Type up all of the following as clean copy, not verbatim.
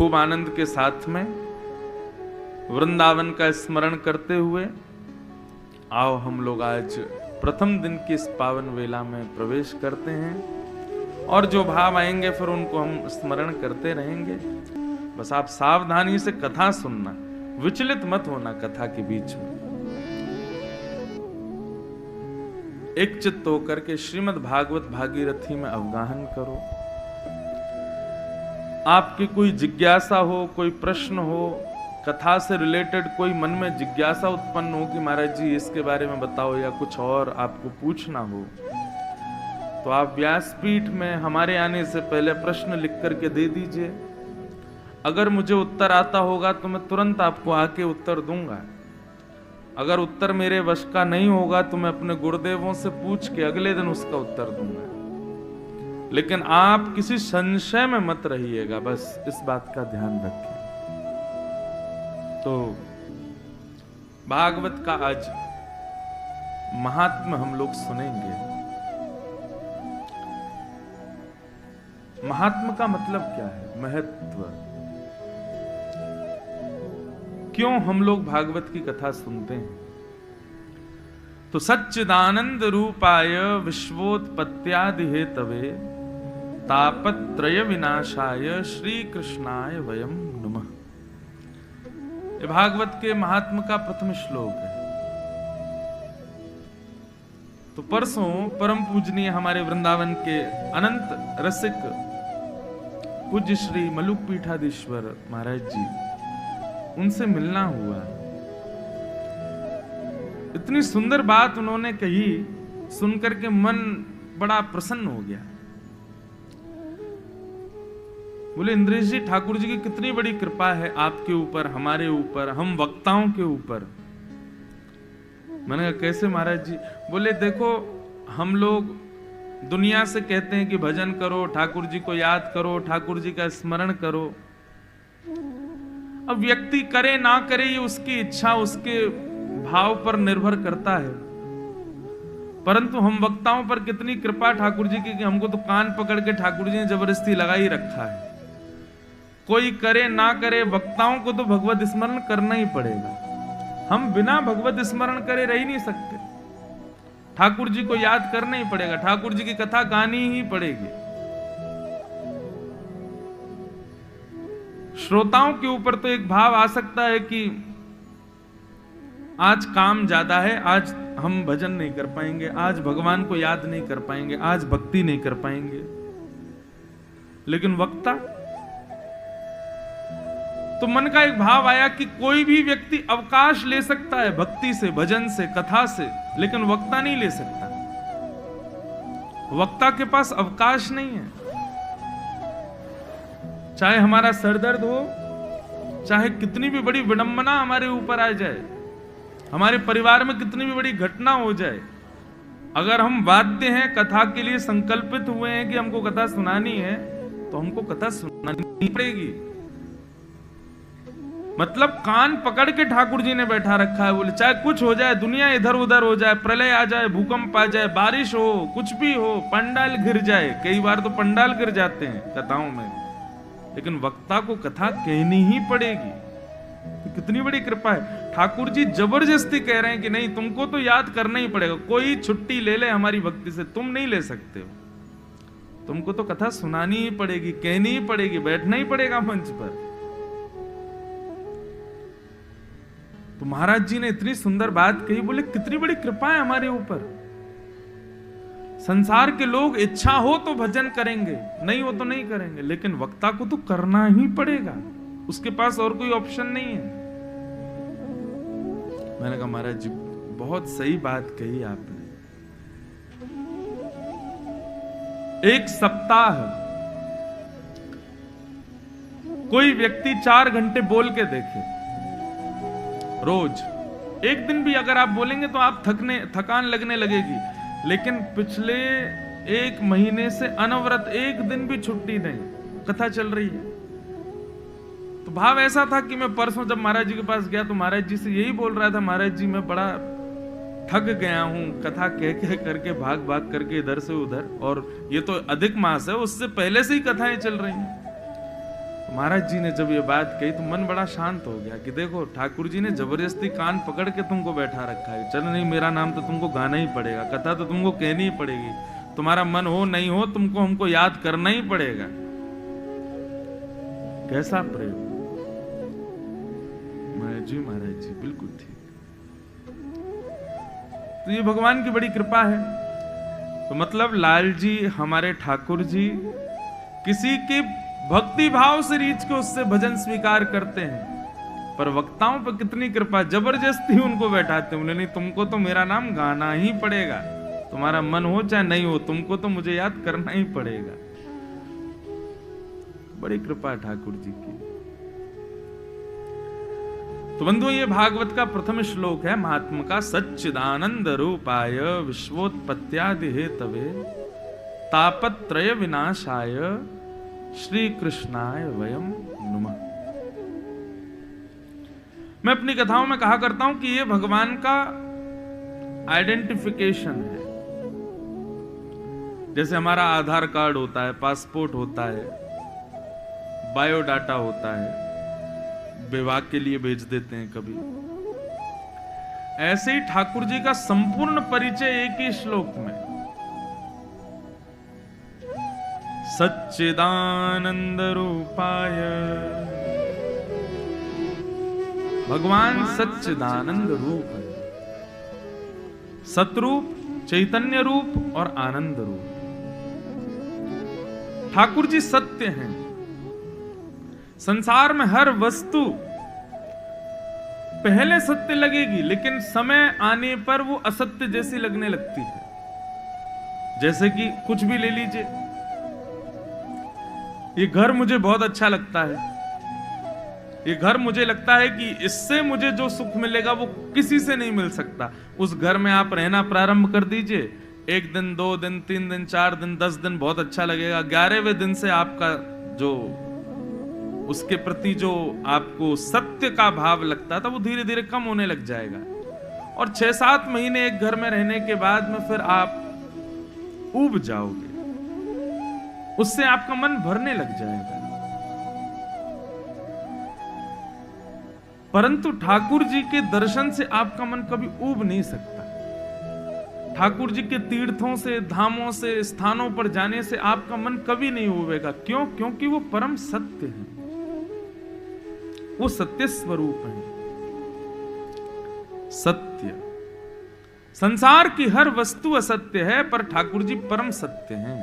खूब आनंद के साथ में वृंदावन का स्मरण करते हुए आओ हम लोग आज प्रथम दिन की इस पावन वेला में प्रवेश करते हैं और जो भाव आएंगे फिर उनको हम स्मरण करते रहेंगे। बस आप सावधानी से कथा सुनना, विचलित मत होना कथा के बीच में। एक चित्त होकर के श्रीमद् भागवत भागीरथी में अवगाहन करो। आपकी कोई जिज्ञासा हो, कोई प्रश्न हो, कथा से रिलेटेड कोई मन में जिज्ञासा उत्पन्न हो कि महाराज जी इसके बारे में बताओ, या कुछ और आपको पूछना हो, तो आप व्यासपीठ में हमारे आने से पहले प्रश्न लिख करके दे दीजिए। अगर मुझे उत्तर आता होगा तो मैं तुरंत आपको आके उत्तर दूंगा। अगर उत्तर मेरे वश का नहीं होगा तो मैं अपने गुरुदेवों से पूछ के अगले दिन उसका उत्तर दूंगा। लेकिन आप किसी संशय में मत रहिएगा, बस इस बात का ध्यान रखें। तो भागवत का आज महात्म्य हम लोग सुनेंगे। महात्म्य का मतलब क्या है? महत्व। क्यों हम लोग भागवत की कथा सुनते हैं? तो सच्चिदानंद रूपाय विश्वोत्पत्त्यादि हेतवे तापत्रय विनाशाय श्री कृष्णाय वयम नमः। ये भागवत के महात्म का प्रथम श्लोक है। तो परसों परम पूजनीय हमारे वृंदावन के अनंत रसिक पूज्य श्री मलुक पीठाधीश्वर महाराज जी, उनसे मिलना हुआ। इतनी सुंदर बात उन्होंने कही, सुनकर के मन बड़ा प्रसन्न हो गया। बोले इंद्रेश जी, ठाकुर जी की कितनी बड़ी कृपा है आपके ऊपर, हमारे ऊपर, हम वक्ताओं के ऊपर। मैंने कहा कैसे महाराज जी? बोले देखो, हम लोग दुनिया से कहते हैं कि भजन करो, ठाकुर जी को याद करो, ठाकुर जी का स्मरण करो। अब व्यक्ति करे ना करे ये उसकी इच्छा, उसके भाव पर निर्भर करता है। परंतु हम वक्ताओं पर कितनी कृपा ठाकुर जी की कि हमको तो कान पकड़ के ठाकुर जी ने जबरदस्ती लगा ही रखा है। कोई करे ना करे, वक्ताओं को तो भगवत स्मरण करना ही पड़ेगा। हम बिना भगवत स्मरण करे रह ही नहीं सकते। ठाकुर जी को याद करना ही पड़ेगा, ठाकुर जी की कथा गानी ही पड़ेगी। श्रोताओं के ऊपर तो एक भाव आ सकता है कि आज काम ज्यादा है, आज हम भजन नहीं कर पाएंगे, आज भगवान को याद नहीं कर पाएंगे, आज भक्ति नहीं कर पाएंगे। लेकिन वक्ता, तो मन का एक भाव आया कि कोई भी व्यक्ति अवकाश ले सकता है भक्ति से, भजन से, कथा से, लेकिन वक्ता नहीं ले सकता। वक्ता के पास अवकाश नहीं है। चाहे हमारा सरदर्द हो, चाहे कितनी भी बड़ी विडंबना हमारे ऊपर आ जाए, हमारे परिवार में कितनी भी बड़ी घटना हो जाए, अगर हम वाद्य हैं, कथा के लिए संकल्पित हुए हैं कि हमको कथा सुनानी है, तो हमको कथा सुनानी पड़ेगी। मतलब कान पकड़ के ठाकुर जी ने बैठा रखा है। बोले चाहे कुछ हो जाए, दुनिया इधर उधर हो जाए, प्रलय आ जाए, भूकंप आ जाए, बारिश हो, कुछ भी हो, पंडाल गिर जाए, कई बार तो पंडाल गिर जाते हैं कथाओं में, लेकिन वक्ता को कथा कहनी ही पड़ेगी। तो कितनी बड़ी कृपा है। ठाकुर जी जबरदस्ती कह रहे हैं कि नहीं, तुमको तो याद करना ही पड़ेगा। कोई छुट्टी ले ले हमारी भक्ति से, तुम नहीं ले सकते हो। तुमको तो कथा सुनानी ही पड़ेगी, कहनी ही पड़ेगी, बैठना ही पड़ेगा मंच पर। तो महाराज जी ने इतनी सुंदर बात कही। बोले कितनी बड़ी कृपा है हमारे ऊपर। संसार के लोग इच्छा हो तो भजन करेंगे, नहीं हो तो नहीं करेंगे, लेकिन वक्ता को तो करना ही पड़ेगा, उसके पास और कोई ऑप्शन नहीं है। मैंने कहा महाराज जी बहुत सही बात कही आपने। एक सप्ताह कोई व्यक्ति 4 घंटे बोल के देखे रोज, एक दिन भी अगर आप बोलेंगे तो आप थकान लगने लगेगी। लेकिन पिछले 1 महीने से अनवरत एक दिन भी छुट्टी नहीं, कथा चल रही है। तो भाव ऐसा था कि मैं परसों जब महाराज जी के पास गया तो महाराज जी से यही बोल रहा था, महाराज जी मैं बड़ा थक गया हूं, कथा कह करके भाग भाग करके इधर से उधर, और ये तो अधिक मास है, उससे पहले से ही कथाएं चल रही हैं। महाराज जी ने जब ये बात कही तो मन बड़ा शांत हो गया कि देखो ठाकुर जी ने जबरदस्ती कान पकड़ के तुमको बैठा रखा है। चल नहीं, मेरा नाम तो तुमको गाना ही पड़ेगा, कथा तो तुमको कहनी ही पड़ेगी, तुम्हारा मन हो नहीं हो तुमको हमको याद करना ही पड़ेगा। कैसा प्रेम! महाराज जी बिल्कुल ठीक। तो ये भगवान की बड़ी कृपा है। तो मतलब लाल जी, हमारे ठाकुर जी किसी की भक्ति भाव से रीच के उससे भजन स्वीकार करते हैं, पर वक्ताओं पर कितनी कृपा, जबरदस्ती उनको बैठाते हैं। नहीं, तुमको तो मेरा नाम गाना ही पड़ेगा, तुम्हारा मन हो चाहे नहीं हो, तुमको तो मुझे याद करना ही पड़ेगा। बड़ी कृपा है ठाकुर जी की। तो बंधुओं, ये भागवत का प्रथम श्लोक है महात्मा का। सच्चिदानंद रूपाय विश्वोत्पत्त्यादि हेतवे तापत्रय विनाशाय श्री कृष्णाय वयम नुमः। मैं अपनी कथाओं में कहा करता हूं कि ये भगवान का आइडेंटिफिकेशन है। जैसे हमारा आधार कार्ड होता है, पासपोर्ट होता है, बायोडाटा होता है, विभाग के लिए भेज देते हैं कभी, ऐसे ही ठाकुर जी का संपूर्ण परिचय एक ही श्लोक में। सच्चिदानंद रूपाय, भगवान सच्चिदानंद रूप है, सतरूप, चैतन्य रूप और आनंद रूप। ठाकुर जी सत्य हैं। संसार में हर वस्तु पहले सत्य लगेगी, लेकिन समय आने पर वो असत्य जैसी लगने लगती है। जैसे कि कुछ भी ले लीजिए, ये घर मुझे बहुत अच्छा लगता है, ये घर मुझे लगता है कि इससे मुझे जो सुख मिलेगा वो किसी से नहीं मिल सकता। उस घर में आप रहना प्रारंभ कर दीजिए, 1 दिन 2 दिन 3 दिन 4 दिन 10 दिन बहुत अच्छा लगेगा। 11वें दिन से आपका जो उसके प्रति जो आपको सत्य का भाव लगता था वो धीरे धीरे कम होने लग जाएगा। और 6-7 महीने एक घर में रहने के बाद में फिर आप ऊब जाओगे, उससे आपका मन भरने लग जाएगा। परंतु ठाकुर जी के दर्शन से आपका मन कभी ऊब नहीं सकता। ठाकुर जी के तीर्थों से, धामों से, स्थानों पर जाने से आपका मन कभी नहीं ऊबेगा। क्यों? क्योंकि वो परम सत्य है, वो सत्य स्वरूप है। सत्य, संसार की हर वस्तु असत्य है, पर ठाकुर जी परम सत्य हैं।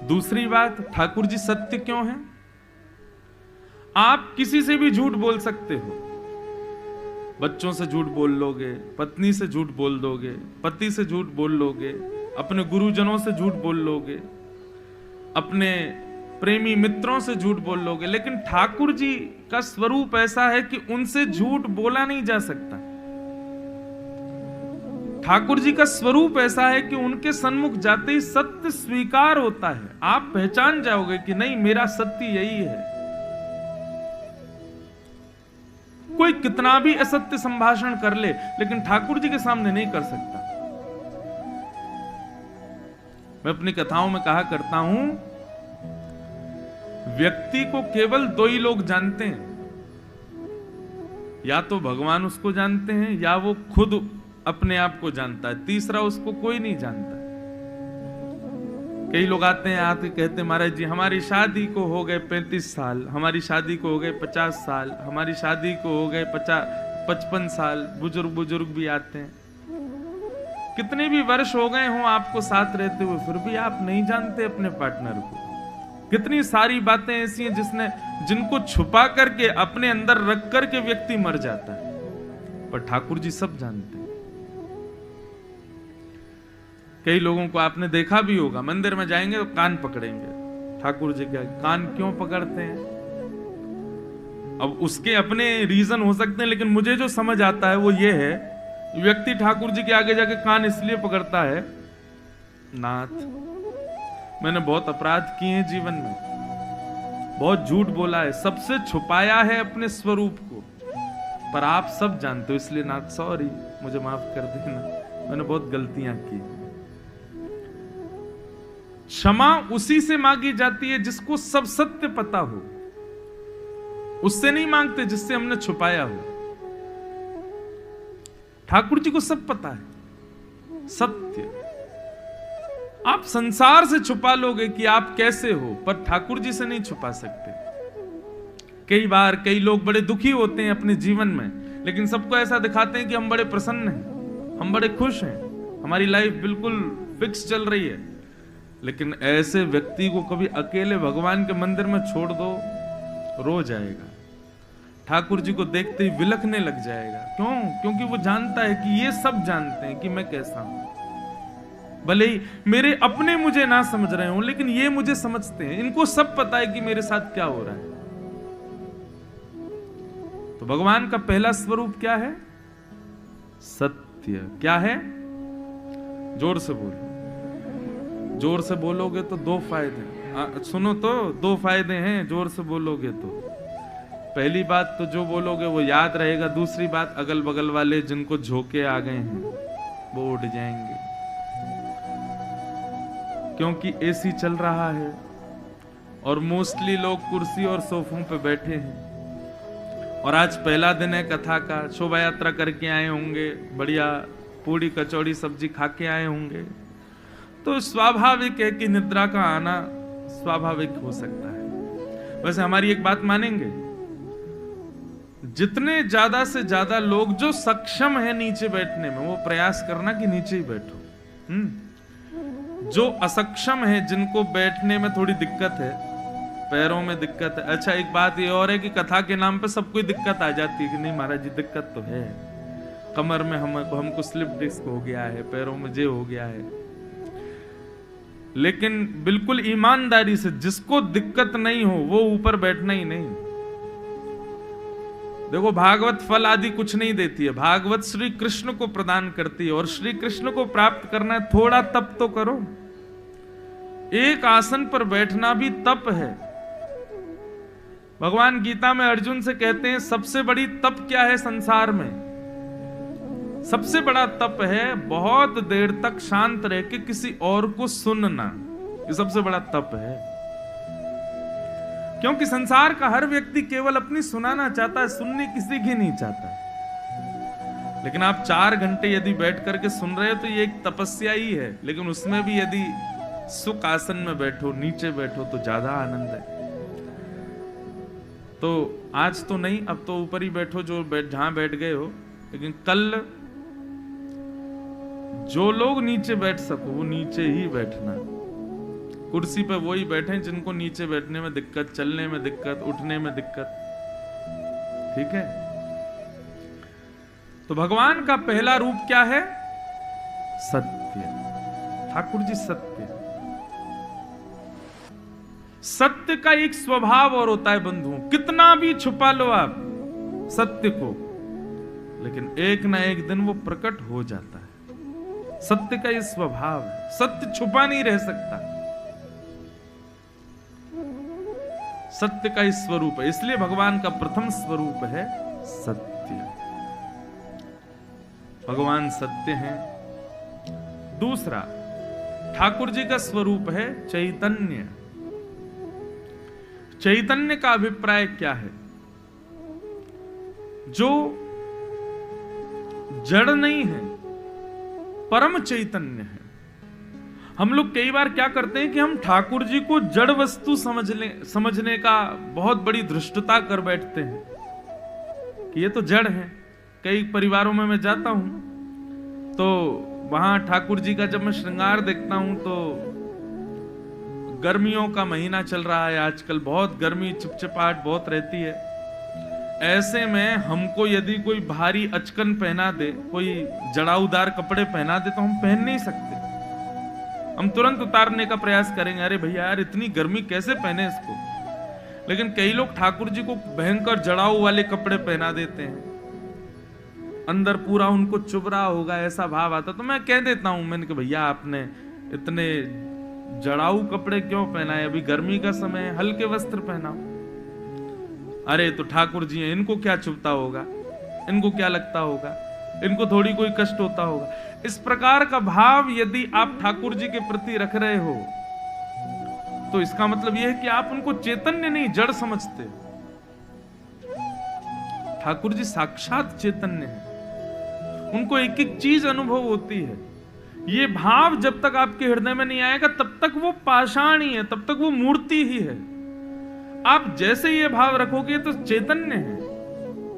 दूसरी बात, ठाकुर जी सत्य क्यों हैं? आप किसी से भी झूठ बोल सकते हो, बच्चों से झूठ बोल लोगे, पत्नी से झूठ बोल दोगे, पति से झूठ बोल लोगे, अपने गुरुजनों से झूठ बोल लोगे, अपने प्रेमी मित्रों से झूठ बोल लोगे, लेकिन ठाकुर जी का स्वरूप ऐसा है कि उनसे झूठ बोला नहीं जा सकता। ठाकुर जी का स्वरूप ऐसा है कि उनके सन्मुख जाते ही सत्य स्वीकार होता है। आप पहचान जाओगे कि नहीं, मेरा सत्य यही है। कोई कितना भी असत्य संभाषण कर ले, लेकिन ठाकुर जी के सामने नहीं कर सकता। मैं अपनी कथाओं में कहा करता हूं, व्यक्ति को केवल 2 ही लोग जानते हैं, या तो भगवान उसको जानते हैं या वो खुद अपने आप को जानता है, तीसरा उसको कोई नहीं जानता। कई लोग आते हैं, आके कहते हैं महाराज जी हमारी शादी को हो गए 35 साल, हमारी शादी को हो गए 50 साल, हमारी शादी को हो गए 55 साल। बुजुर्ग भी आते हैं, कितने भी वर्ष हो गए हों आपको साथ रहते हुए, फिर भी आप नहीं जानते अपने पार्टनर को। कितनी सारी बातें ऐसी हैं जिनको छुपा करके अपने अंदर रख करके व्यक्ति मर जाता है, पर ठाकुर जी सब जानते हैं। कई लोगों को आपने देखा भी होगा, मंदिर में जाएंगे तो कान पकड़ेंगे। ठाकुर जी का कान क्यों पकड़ते हैं? अब उसके अपने रीजन हो सकते हैं, लेकिन मुझे जो समझ आता है वो ये है, व्यक्ति ठाकुर जी के आगे जाके कान इसलिए पकड़ता है, नाथ मैंने बहुत अपराध किए हैं जीवन में, बहुत झूठ बोला है, सबसे छुपाया है अपने स्वरूप को, पर आप सब जानते हो, इसलिए नाथ सॉरी, मुझे माफ कर देना, मैंने बहुत गलतियां की। क्षमा उसी से मांगी जाती है जिसको सब सत्य पता हो, उससे नहीं मांगते जिससे हमने छुपाया हो। ठाकुर जी को सब पता है सत्य। आप संसार से छुपा लोगे कि आप कैसे हो, पर ठाकुर जी से नहीं छुपा सकते। कई बार कई लोग बड़े दुखी होते हैं अपने जीवन में, लेकिन सबको ऐसा दिखाते हैं कि हम बड़े प्रसन्न हैं, हम बड़े खुश हैं, हमारी लाइफ बिल्कुल फिक्स चल रही है। लेकिन ऐसे व्यक्ति को कभी अकेले भगवान के मंदिर में छोड़ दो, रो जाएगा। ठाकुर जी को देखते ही विलखने लग जाएगा। क्यों? क्योंकि वो जानता है कि ये सब जानते हैं कि मैं कैसा हूं। भले ही मेरे अपने मुझे ना समझ रहे हो, लेकिन ये मुझे समझते हैं। इनको सब पता है कि मेरे साथ क्या हो रहा है। तो भगवान का पहला स्वरूप क्या है? सत्य। क्या है? जोर से बोलो। जोर से बोलोगे तो दो फायदे, सुनो तो, दो फायदे हैं जोर से बोलोगे तो। पहली बात तो जो बोलोगे वो याद रहेगा। दूसरी बात, अगल बगल वाले जिनको झोंके आ गए हैं वो उड़ जाएंगे, क्योंकि एसी चल रहा है और मोस्टली लोग कुर्सी और सोफों पे बैठे हैं। और आज पहला दिन है कथा का, शोभा यात्रा करके आए होंगे, बढ़िया पूड़ी कचौड़ी सब्जी खा के आए होंगे, तो स्वाभाविक है कि निद्रा का आना स्वाभाविक हो सकता है। वैसे हमारी एक बात मानेंगे, जितने ज्यादा से ज्यादा लोग जो सक्षम है नीचे बैठने में, वो प्रयास करना कि नीचे ही बैठो। जो असक्षम है, जिनको बैठने में थोड़ी दिक्कत है, पैरों में दिक्कत है। अच्छा, एक बात ये और है कि कथा के नाम पे सबको दिक्कत आ जाती है कि नहीं महाराज जी दिक्कत तो है, कमर में हमको स्लिप डिस्क हो गया है, पैरों में जे हो गया है। लेकिन बिल्कुल ईमानदारी से, जिसको दिक्कत नहीं हो वो ऊपर बैठना ही नहीं। देखो, भागवत फल आदि कुछ नहीं देती है, भागवत श्री कृष्ण को प्रदान करती है। और श्री कृष्ण को प्राप्त करना है, थोड़ा तप तो करो। एक आसन पर बैठना भी तप है। भगवान गीता में अर्जुन से कहते हैं, सबसे बड़ी तप क्या है संसार में? सबसे बड़ा तप है बहुत देर तक शांत रह के किसी और को सुनना। ये सबसे बड़ा तप है। क्योंकि संसार का हर व्यक्ति केवल अपनी सुनाना चाहता है, सुननी किसी की नहीं चाहता। लेकिन आप 4 घंटे यदि बैठ करके सुन रहे हो तो ये एक तपस्या ही है। लेकिन उसमें भी यदि सुख आसन में बैठो, नीचे बैठो, तो ज्यादा आनंद है। तो आज तो नहीं, अब तो ऊपर ही बैठो जहां बैठ गए हो। लेकिन कल जो लोग नीचे बैठ सको वो नीचे ही बैठना। कुर्सी पे वही बैठे जिनको नीचे बैठने में दिक्कत, चलने में दिक्कत, उठने में दिक्कत। ठीक है? तो भगवान का पहला रूप क्या है? सत्य। ठाकुर जी सत्य। सत्य का एक स्वभाव और होता है बंधुओं, कितना भी छुपा लो आप सत्य को, लेकिन एक ना एक दिन वो प्रकट हो जाता है। सत्य का ये स्वभाव है, सत्य छुपा नहीं रह सकता। सत्य का ही स्वरूप है, इसलिए भगवान का प्रथम स्वरूप है सत्य। भगवान सत्य हैं। दूसरा, ठाकुर जी का स्वरूप है चैतन्य। चैतन्य का अभिप्राय क्या है? जो जड़ नहीं है, परम चैतन्य है। हम लोग कई बार क्या करते हैं कि हम ठाकुर जी को जड़ वस्तु समझने का बहुत बड़ी धृष्टता कर बैठते हैं कि ये तो जड़ है। कई परिवारों में मैं जाता हूं तो वहां ठाकुर जी का जब मैं श्रृंगार देखता हूं तो गर्मियों का महीना चल रहा है आजकल, बहुत गर्मी, चिपचिपाहट बहुत रहती है। ऐसे में हमको यदि कोई भारी अचकन पहना दे, कोई जड़ाऊदार कपड़े पहना दे, तो हम पहन नहीं सकते। हम तुरंत उतारने का प्रयास करेंगे, अरे भैया यार इतनी गर्मी कैसे पहने इसको। लेकिन कई लोग ठाकुर जी को भयंकर जड़ाऊ वाले कपड़े पहना देते हैं, अंदर पूरा उनको चुभ रहा होगा ऐसा भाव आता। तो मैं कह देता हूं, मैंने कहा भैया आपने इतने जड़ाऊ कपड़े क्यों पहना है, अभी गर्मी का समय है, हल्के वस्त्र पहनाओ। अरे तो ठाकुर जी हैं, इनको क्या चुभता होगा, इनको क्या लगता होगा, इनको थोड़ी कोई कष्ट होता होगा। इस प्रकार का भाव यदि आप ठाकुर जी के प्रति रख रहे हो तो इसका मतलब यह है कि आप उनको चैतन्य नहीं जड़ समझते। ठाकुर जी साक्षात चैतन्य है, उनको एक एक चीज अनुभव होती है। ये भाव जब तक आपके हृदय में नहीं आएगा तब तक वो पाषाण ही है, तब तक वो मूर्ति ही है। आप जैसे ये भाव रखोगे तो चैतन्य है,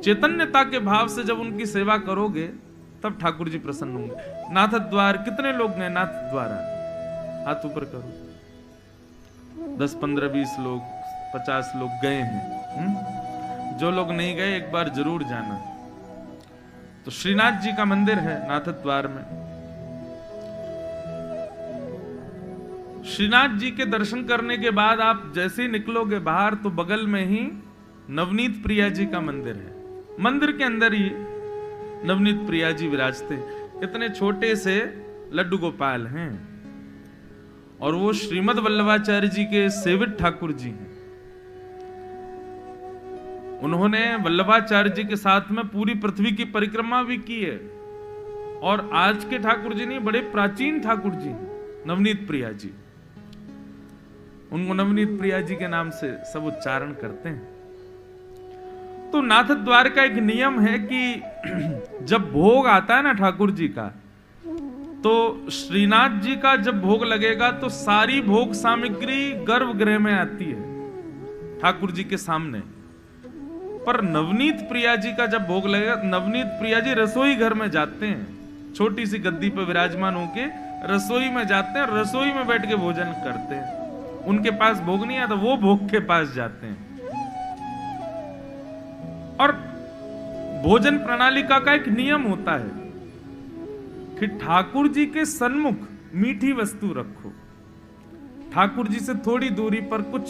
चैतन्यता के भाव से जब उनकी सेवा करोगे तब ठाकुर जी प्रसन्न होंगे। नाथ द्वार कितने लोग गए? नाथ द्वारा हाथ ऊपर करो। 10, 15, 20 लोग, 50 लोग गए हैं। जो लोग नहीं गए एक बार जरूर जाना। तो श्रीनाथ जी का मंदिर है नाथ द्वार में। श्रीनाथ जी के दर्शन करने के बाद आप जैसे ही निकलोगे बाहर तो बगल में ही नवनीत प्रिया जी का मंदिर है। मंदिर के अंदर ही नवनीत प्रिया जी विराजते। इतने छोटे से लड्डू गोपाल हैं और वो श्रीमद वल्लभाचार्य जी के सेवित ठाकुर जी हैं। उन्होंने वल्लभाचार्य जी के साथ में पूरी पृथ्वी की परिक्रमा भी की है। और आज के ठाकुर जी नहीं, बड़े प्राचीन ठाकुर जी हैं नवनीत प्रिया जी। उनको नवनीत प्रिया जी के नाम से सब उच्चारण करते हैं। तो नाथ द्वार का एक नियम है कि जब भोग आता है ना ठाकुर जी का, तो श्रीनाथ जी का जब भोग लगेगा तो सारी भोग सामग्री गर्भगृह में आती है ठाकुर जी के सामने। पर नवनीत प्रिया जी का जब भोग लगेगा, नवनीत प्रिया जी रसोई घर में जाते हैं, छोटी सी गद्दी पर विराजमान होके रसोई में जाते हैं, रसोई में बैठ के भोजन करते हैं। उनके पास भोग नहीं आता, वो भोग के पास जाते हैं। और भोजन प्रणाली का एक नियम होता है कि ठाकुर जी के सन्मुख मीठी वस्तु रखो। ठाकुर जी से थोड़ी दूरी पर कुछ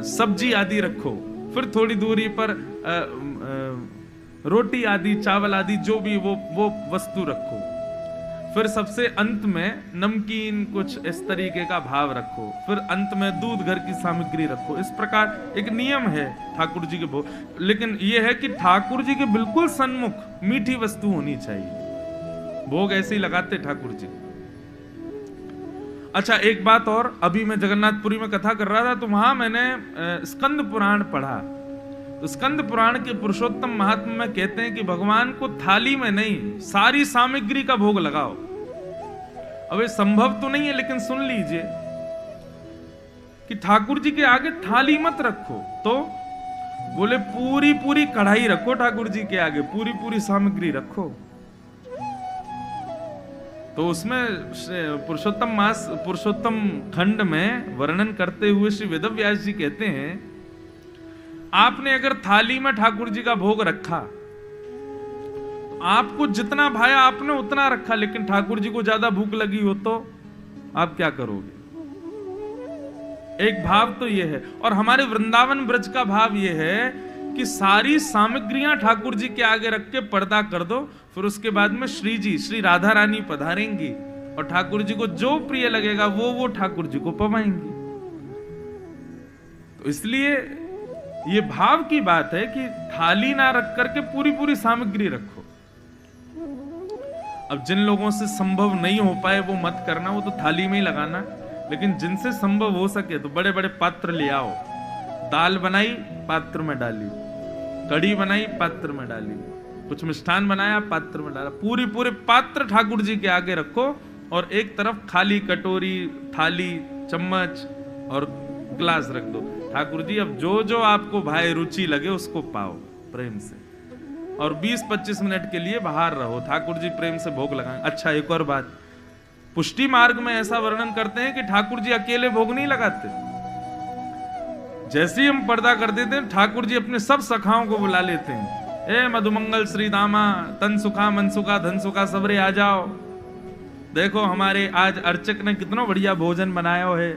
सब्जी आदि रखो, फिर थोड़ी दूरी पर रोटी आदि, चावल आदि जो भी वो वस्तु रखो। फिर सबसे अंत में नमकीन कुछ इस तरीके का भाव रखो। फिर अंत में दूध घर की सामग्री रखो। इस प्रकार एक नियम है ठाकुर जी के भोग। लेकिन यह है कि ठाकुर जी के बिल्कुल सन्मुख मीठी वस्तु होनी चाहिए। भोग ऐसे ही लगाते ठाकुर जी। अच्छा, एक बात और, अभी मैं जगन्नाथपुरी में कथा कर रहा था तो वहां मैंने स्कंद पुराण पढ़ा। तो स्कंद पुराण के पुरुषोत्तम महात्मा में कहते हैं कि भगवान को थाली में नहीं, सारी सामग्री का भोग लगाओ। अब ये संभव तो नहीं है, लेकिन सुन लीजिए कि ठाकुर जी के आगे थाली मत रखो। तो बोले पूरी पूरी कढ़ाई रखो ठाकुर जी के आगे, पूरी पूरी सामग्री रखो। तो उसमें पुरुषोत्तम खंड में वर्णन करते हुए श्री वेदव्यास जी कहते हैं, आपने अगर थाली में ठाकुर जी का भोग रखा तो आपको जितना भाया आपने उतना रखा, लेकिन ठाकुर जी को ज्यादा भूख लगी हो तो आप क्या करोगे? एक भाव तो यह है। और हमारे वृंदावन ब्रज का भाव यह है कि सारी सामग्रियां ठाकुर जी के आगे रख के पर्दा कर दो। फिर उसके बाद में श्री राधा रानी पधारेंगी और ठाकुर जी को जो प्रिय लगेगा वो ठाकुर जी को पवाएंगी। तो इसलिए ये भाव की बात है कि थाली ना रख करके पूरी पूरी सामग्री रखो। अब जिन लोगों से संभव नहीं हो पाए वो मत करना, वो तो थाली में ही लगाना। लेकिन जिनसे संभव हो सके तो बड़े बड़े पात्र ले आओ। दाल बनाई पात्र में डाली, कढ़ी बनाई पात्र में डाली, कुछ मिष्ठान बनाया पात्र में डाला, पूरी पूरे पात्र ठाकुर जी के आगे रखो। और एक तरफ खाली कटोरी, थाली, चम्मच और गिलास रख दो। ठाकुर जी अब जो जो आपको भाई रुचि लगे उसको पाओ प्रेम से। और 20-25 मिनट के लिए बाहर रहो, ठाकुर जी प्रेम से भोग लगाएं। अच्छा, एक और बात, पुष्टि मार्ग में ऐसा वर्णन करते हैं कि ठाकुर जी अकेले भोग नहीं लगाते। जैसे ही हम पर्दा कर देते हैं ठाकुर जी अपने सब सखाओं को बुला लेते हैं। ए मधुमंगल श्री दामा, तन सुखा मन सुखा धन सुखा सबरे आ जाओ, देखो हमारे आज अर्चक ने कितना बढ़िया भोजन बनाया है।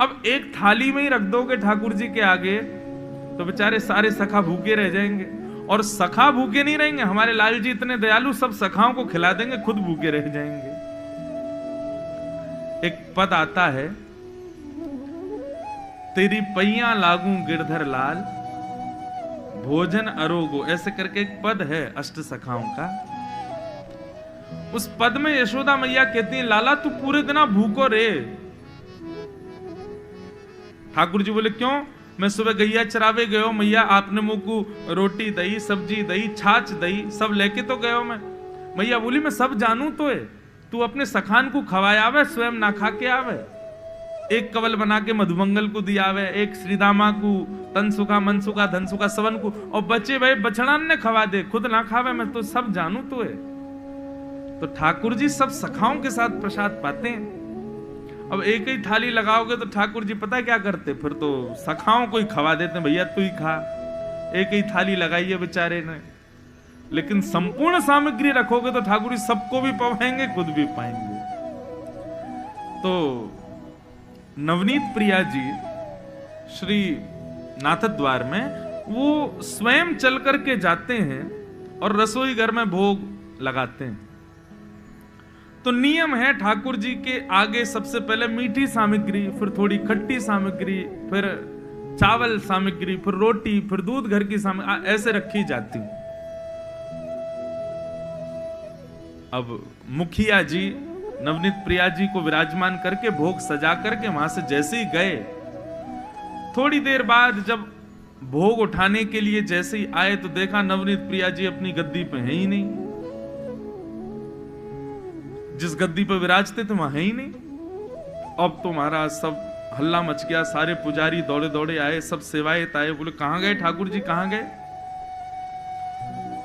अब एक थाली में ही रख दोगे ठाकुर जी के आगे तो बेचारे सारे सखा भूखे रह जाएंगे। और सखा भूखे नहीं रहेंगे, हमारे लाल जी इतने दयालु, सब सखाओं को खिला देंगे, खुद भूखे रह जाएंगे। एक पद आता है, तेरी पैया लागू गिरधर लाल, भोजन अरोगो, ऐसे करके एक पद है अष्ट सखाओं का। उस पद में यशोदा मैया कहती है, लाला तू पूरे दिन भूखो रे, ठाकुर जी बोले क्यों? मैं सुबह गैया चरावे गयो मैया, आपने मुँह को रोटी दही, सब्जी दही, छाछ दही सब लेके तो गयो मैं। मैया बोली मैं सब जानू तो है, तू अपने सखान को खवाया आवे, स्वयं ना खा के आवे। एक कवल बना के मधुमंगल को दिया आवे, एक श्रीदामा को, तन सुखा मन सुखा धन सुखा सवन को, और बच्चे भाई बछड़ान ने खवा दे, खुद ना खावे, मैं तो सब जानू तो है। तो ठाकुर जी सब सखाओं के साथ प्रसाद पाते हैं। अब एक ही थाली लगाओगे तो ठाकुर जी पता क्या करते, फिर तो सखाओं को ही खवा देते, भैया तू ही खा। एक ही थाली लगाई है बेचारे ने, लेकिन संपूर्ण सामग्री रखोगे तो ठाकुर जी सबको भी पवाएंगे, खुद भी पाएंगे। तो नवनीत प्रिया जी श्री नाथद्वार में वो स्वयं चल करके जाते हैं और रसोई घर में भोग लगाते हैं। तो नियम है ठाकुर जी के आगे सबसे पहले मीठी सामग्री, फिर थोड़ी खट्टी सामग्री, फिर चावल सामग्री, फिर रोटी, फिर दूध घर की सामग्री ऐसे रखी जाती। अब मुखिया जी नवनीत प्रिया जी को विराजमान करके भोग सजा करके वहां से जैसे ही गए, थोड़ी देर बाद जब भोग उठाने के लिए जैसे ही आए तो देखा नवनीत प्रिया जी अपनी गद्दी पे है ही नहीं। जिस गद्दी पे विराजते थे वहां है ही नहीं। अब तो महाराज सब हल्ला मच गया, सारे पुजारी दौड़े दौड़े आए, सब सेवायत आए, बोले कहां गए ठाकुर जी, कहां गए?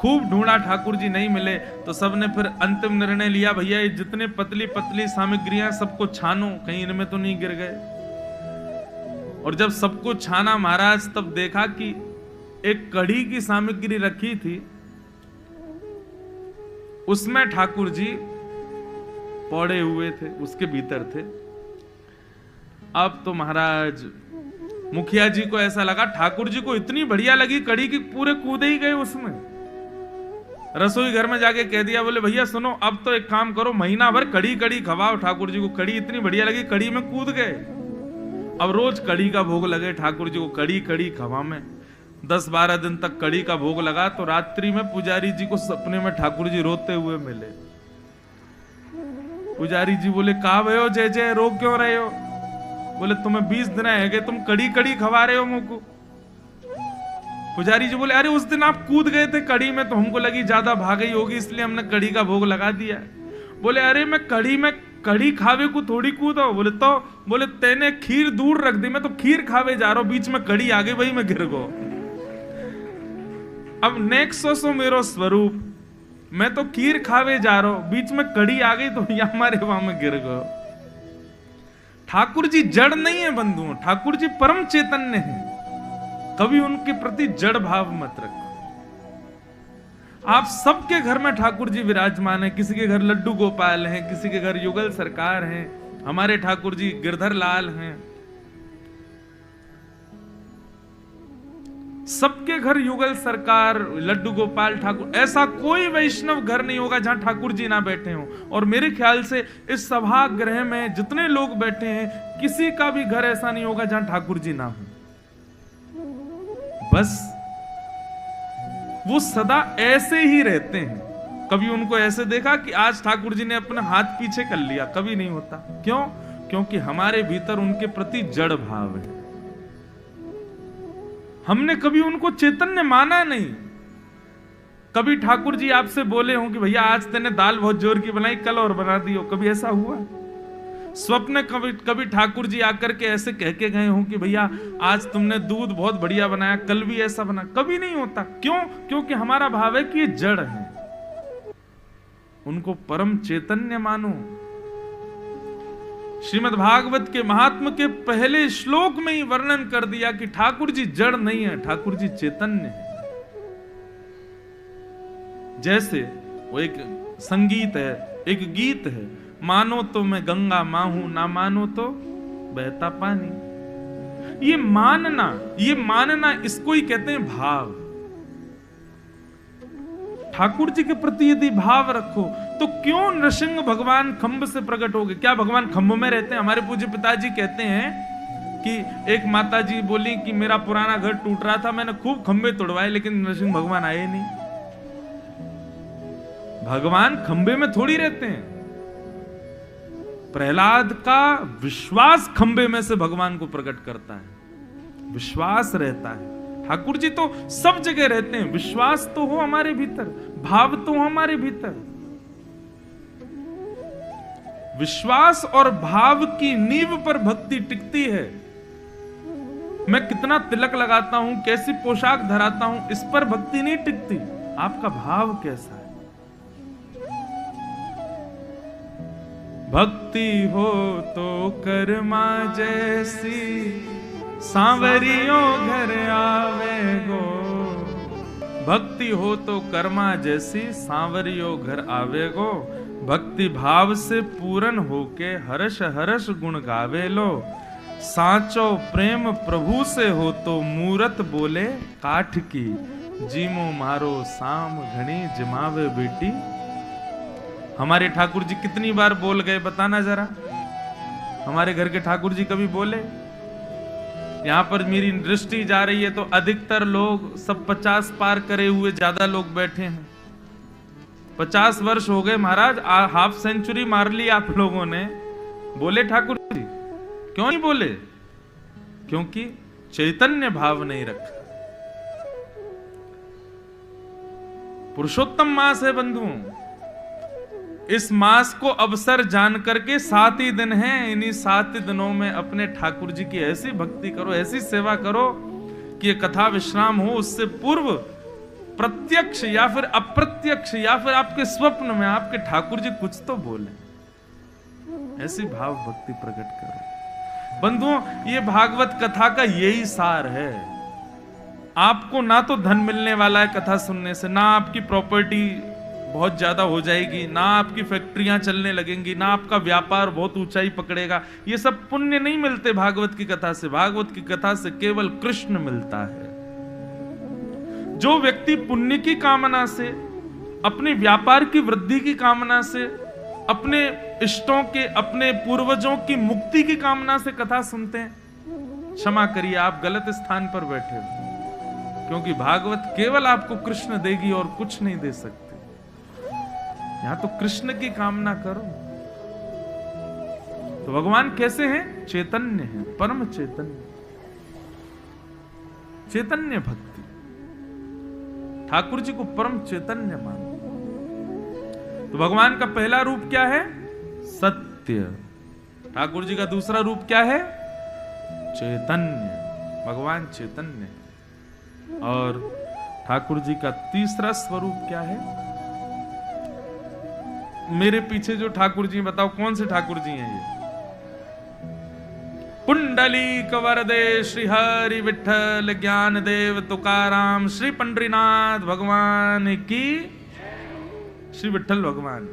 खूब ढूंढा, ठाकुर जी नहीं मिले। तो सबने फिर अंतिम निर्णय लिया, भैया ये जितने पतली पतली सामग्रियां सबको छानो, कहीं इनमें तो नहीं गिर गए। और जब सबको छाना महाराज, तब देखा कि एक कढ़ी की सामग्री रखी थी, उसमें ठाकुर जी पौड़े हुए थे, उसके भीतर थे। अब तो महाराज मुखिया जी को ऐसा लगा, ठाकुर जी को इतनी बढ़िया लगी कढ़ी की, पूरे कूदे ही गए उसमें। रसोई घर में जाके कह दिया, बोले भैया सुनो, अब तो एक काम करो, महीना भर कढ़ी कढ़ी खवाओ ठाकुर जी को। कढ़ी इतनी बढ़िया लगी, कढ़ी में कूद गए। अब रोज कढ़ी का भोग लगे ठाकुर जी को, कढ़ी कढ़ी खवा में। 10-12 दिन तक कढ़ी का भोग लगा। तो रात्रि में पुजारी जी को सपने में ठाकुर जी रोते हुए मिले। पुजारी जी बोले कहा भयो जय जय, रो क्यों रहे हो? बोले तुम्हें 20 दिन है गए, तुम कड़ी कड़ी खवा रहे हो मुंह को। पुजारी जी बोले अरे उस दिन आप कूद गए थे कड़ी में, तो हमको लगी ज्यादा भागई होगी, इसलिए हमने कड़ी का भोग लगा दिया। बोले अरे मैं कड़ी खावे को थोड़ी कूदा। बोले तेने खीर दूर रख दी, मैं तो खीर खावे जा रहा हूं, बीच में कड़ी आ गई, वही मैं गिर गो। अब नेक्सो मेरो स्वरूप, मैं तो खीर खावे जा रहा हूं, बीच में कड़ी आ गई तो या हमारे वहां में गिर गयो। ठाकुर जी जड़ नहीं है बंधुओं, ठाकुर जी परम चैतन्य है। कभी उनके प्रति जड़ भाव मत रखो। आप सबके घर में ठाकुर जी विराजमान है। किसी के घर लड्डू गोपाल हैं, किसी के घर युगल सरकार हैं, हमारे ठाकुर जी गिरधर लाल हैं। सबके घर युगल सरकार, लड्डू गोपाल ठाकुर, ऐसा कोई वैष्णव घर नहीं होगा जहां ठाकुर जी ना बैठे हों। और मेरे ख्याल से इस सभागृह में जितने लोग बैठे हैं, किसी का भी घर ऐसा नहीं होगा जहां ठाकुर जी ना हो। बस वो सदा ऐसे ही रहते हैं। कभी उनको ऐसे देखा कि आज ठाकुर जी ने अपना हाथ पीछे कर लिया, कभी नहीं होता। क्यों? क्योंकि हमारे भीतर उनके प्रति जड़ भाव है। हमने कभी उनको चैतन्य माना नहीं। कभी ठाकुर जी आपसे बोले हों कि भैया आज तेने दाल बहुत जोर की बनाई, कल और बना दी हो, कभी ऐसा हुआ? स्वप्न कभी ठाकुर जी आकर के ऐसे कह के गए हों कि भैया आज तुमने दूध बहुत बढ़िया बनाया, कल भी ऐसा बना? कभी नहीं होता। क्यों? क्योंकि हमारा भाव है कि ये जड़ है। उनको परम चैतन्य मानो। श्रीमद् भागवत के महात्म के पहले श्लोक में ही वर्णन कर दिया कि ठाकुर जी जड़ नहीं है, ठाकुर जी चैतन्य है। जैसे वो एक संगीत है, एक गीत है, मानो तो मैं गंगा मां हूं, ना मानो तो बहता पानी। ये मानना इसको ही कहते हैं भाव। ठाकुर जी के प्रति यदि भाव रखो तो क्यों नृसिंह भगवान खंभ से प्रकट हो गए? क्या भगवान खंभ में रहते हैं? हमारे पूज्य पिताजी कहते हैं कि एक माता जी बोली कि मेरा पुराना घर टूट रहा था, मैंने खूब खंभे तोड़वाए, लेकिन नृसिंह भगवान आए नहीं। भगवान खंभे में थोड़ी रहते हैं। प्रहलाद का विश्वास खंबे में से भगवान को प्रकट करता है, विश्वास रहता है। ठाकुर जी तो सब जगह रहते हैं, विश्वास तो हो हमारे भीतर, भाव तो हो हमारे भीतर। विश्वास और भाव की नींव पर भक्ति टिकती है। मैं कितना तिलक लगाता हूं, कैसी पोशाक धराता हूं, इस पर भक्ति नहीं टिकती। आपका भाव कैसा है? भक्ति हो तो कर्मा जैसी, सांवरियों घर आवे गो। भक्ति हो तो कर्मा जैसी, सांवरियों घर आवे गो। भक्ति भाव से पूर्ण होके हर्ष हर्ष गुण गावे लो। साचो प्रेम प्रभु से हो तो मूरत बोले काठ की। जीमो मारो साम घनी जमावे बेटी। हमारे ठाकुर जी कितनी बार बोल गए बताना जरा? हमारे घर के ठाकुर जी कभी बोले? यहां पर मेरी दृष्टि जा रही है तो अधिकतर लोग सब 50 पार करे हुए ज्यादा लोग बैठे हैं। 50 वर्ष हो गए महाराज, हाफ सेंचुरी मार ली आप लोगों ने। बोले ठाकुर जी? क्यों नहीं बोले? क्योंकि चैतन्य भाव नहीं रखा। पुरुषोत्तम मास है बंधुओं। इस मास को अवसर जान करके 7 ही दिन हैं, इन्हीं 7 दिनों में अपने ठाकुर जी की ऐसी भक्ति करो, ऐसी सेवा करो कि ये कथा विश्राम हो। उससे पूर्व प्रत्यक्ष या फिर अप्रत्यक्ष या फिर आपके स्वप्न में आपके ठाकुर जी कुछ तो बोले। ऐसी भाव भक्ति प्रकट करो बंधुओं। ये भागवत कथा का यही सार है। आपको ना तो धन मिलने वाला है कथा सुनने से, ना आपकी प्रॉपर्टी बहुत ज्यादा हो जाएगी, ना आपकी फैक्ट्रियां चलने लगेंगी, ना आपका व्यापार बहुत ऊंचाई पकड़ेगा। ये सब पुण्य नहीं मिलते भागवत की कथा से। भागवत की कथा से केवल कृष्ण मिलता है। जो व्यक्ति पुण्य की कामना से, अपने व्यापार की वृद्धि की कामना से, अपने इष्टों के, अपने पूर्वजों की मुक्ति की कामना से कथा सुनते हैं, क्षमा करिए आप गलत स्थान पर बैठे हो। क्योंकि भागवत केवल आपको कृष्ण देगी और कुछ नहीं दे सकती। यहां तो कृष्ण की कामना करो। तो भगवान कैसे हैं? चैतन्य है, परम चैतन्य, चैतन्य भक्ति। ठाकुर जी को परम चैतन्य मानो। तो भगवान का पहला रूप क्या है? सत्य। ठाकुर जी का दूसरा रूप क्या है? चैतन्य। भगवान चैतन्य। और ठाकुर जी का तीसरा स्वरूप क्या है? मेरे पीछे जो ठाकुर जी, बताओ कौन से ठाकुर जी हैं ये? पुंडलीक वरदे श्री हरि विठल ज्ञान देव तुकाराम श्री पंडरीनाथ भगवान की। श्री विठल भगवान।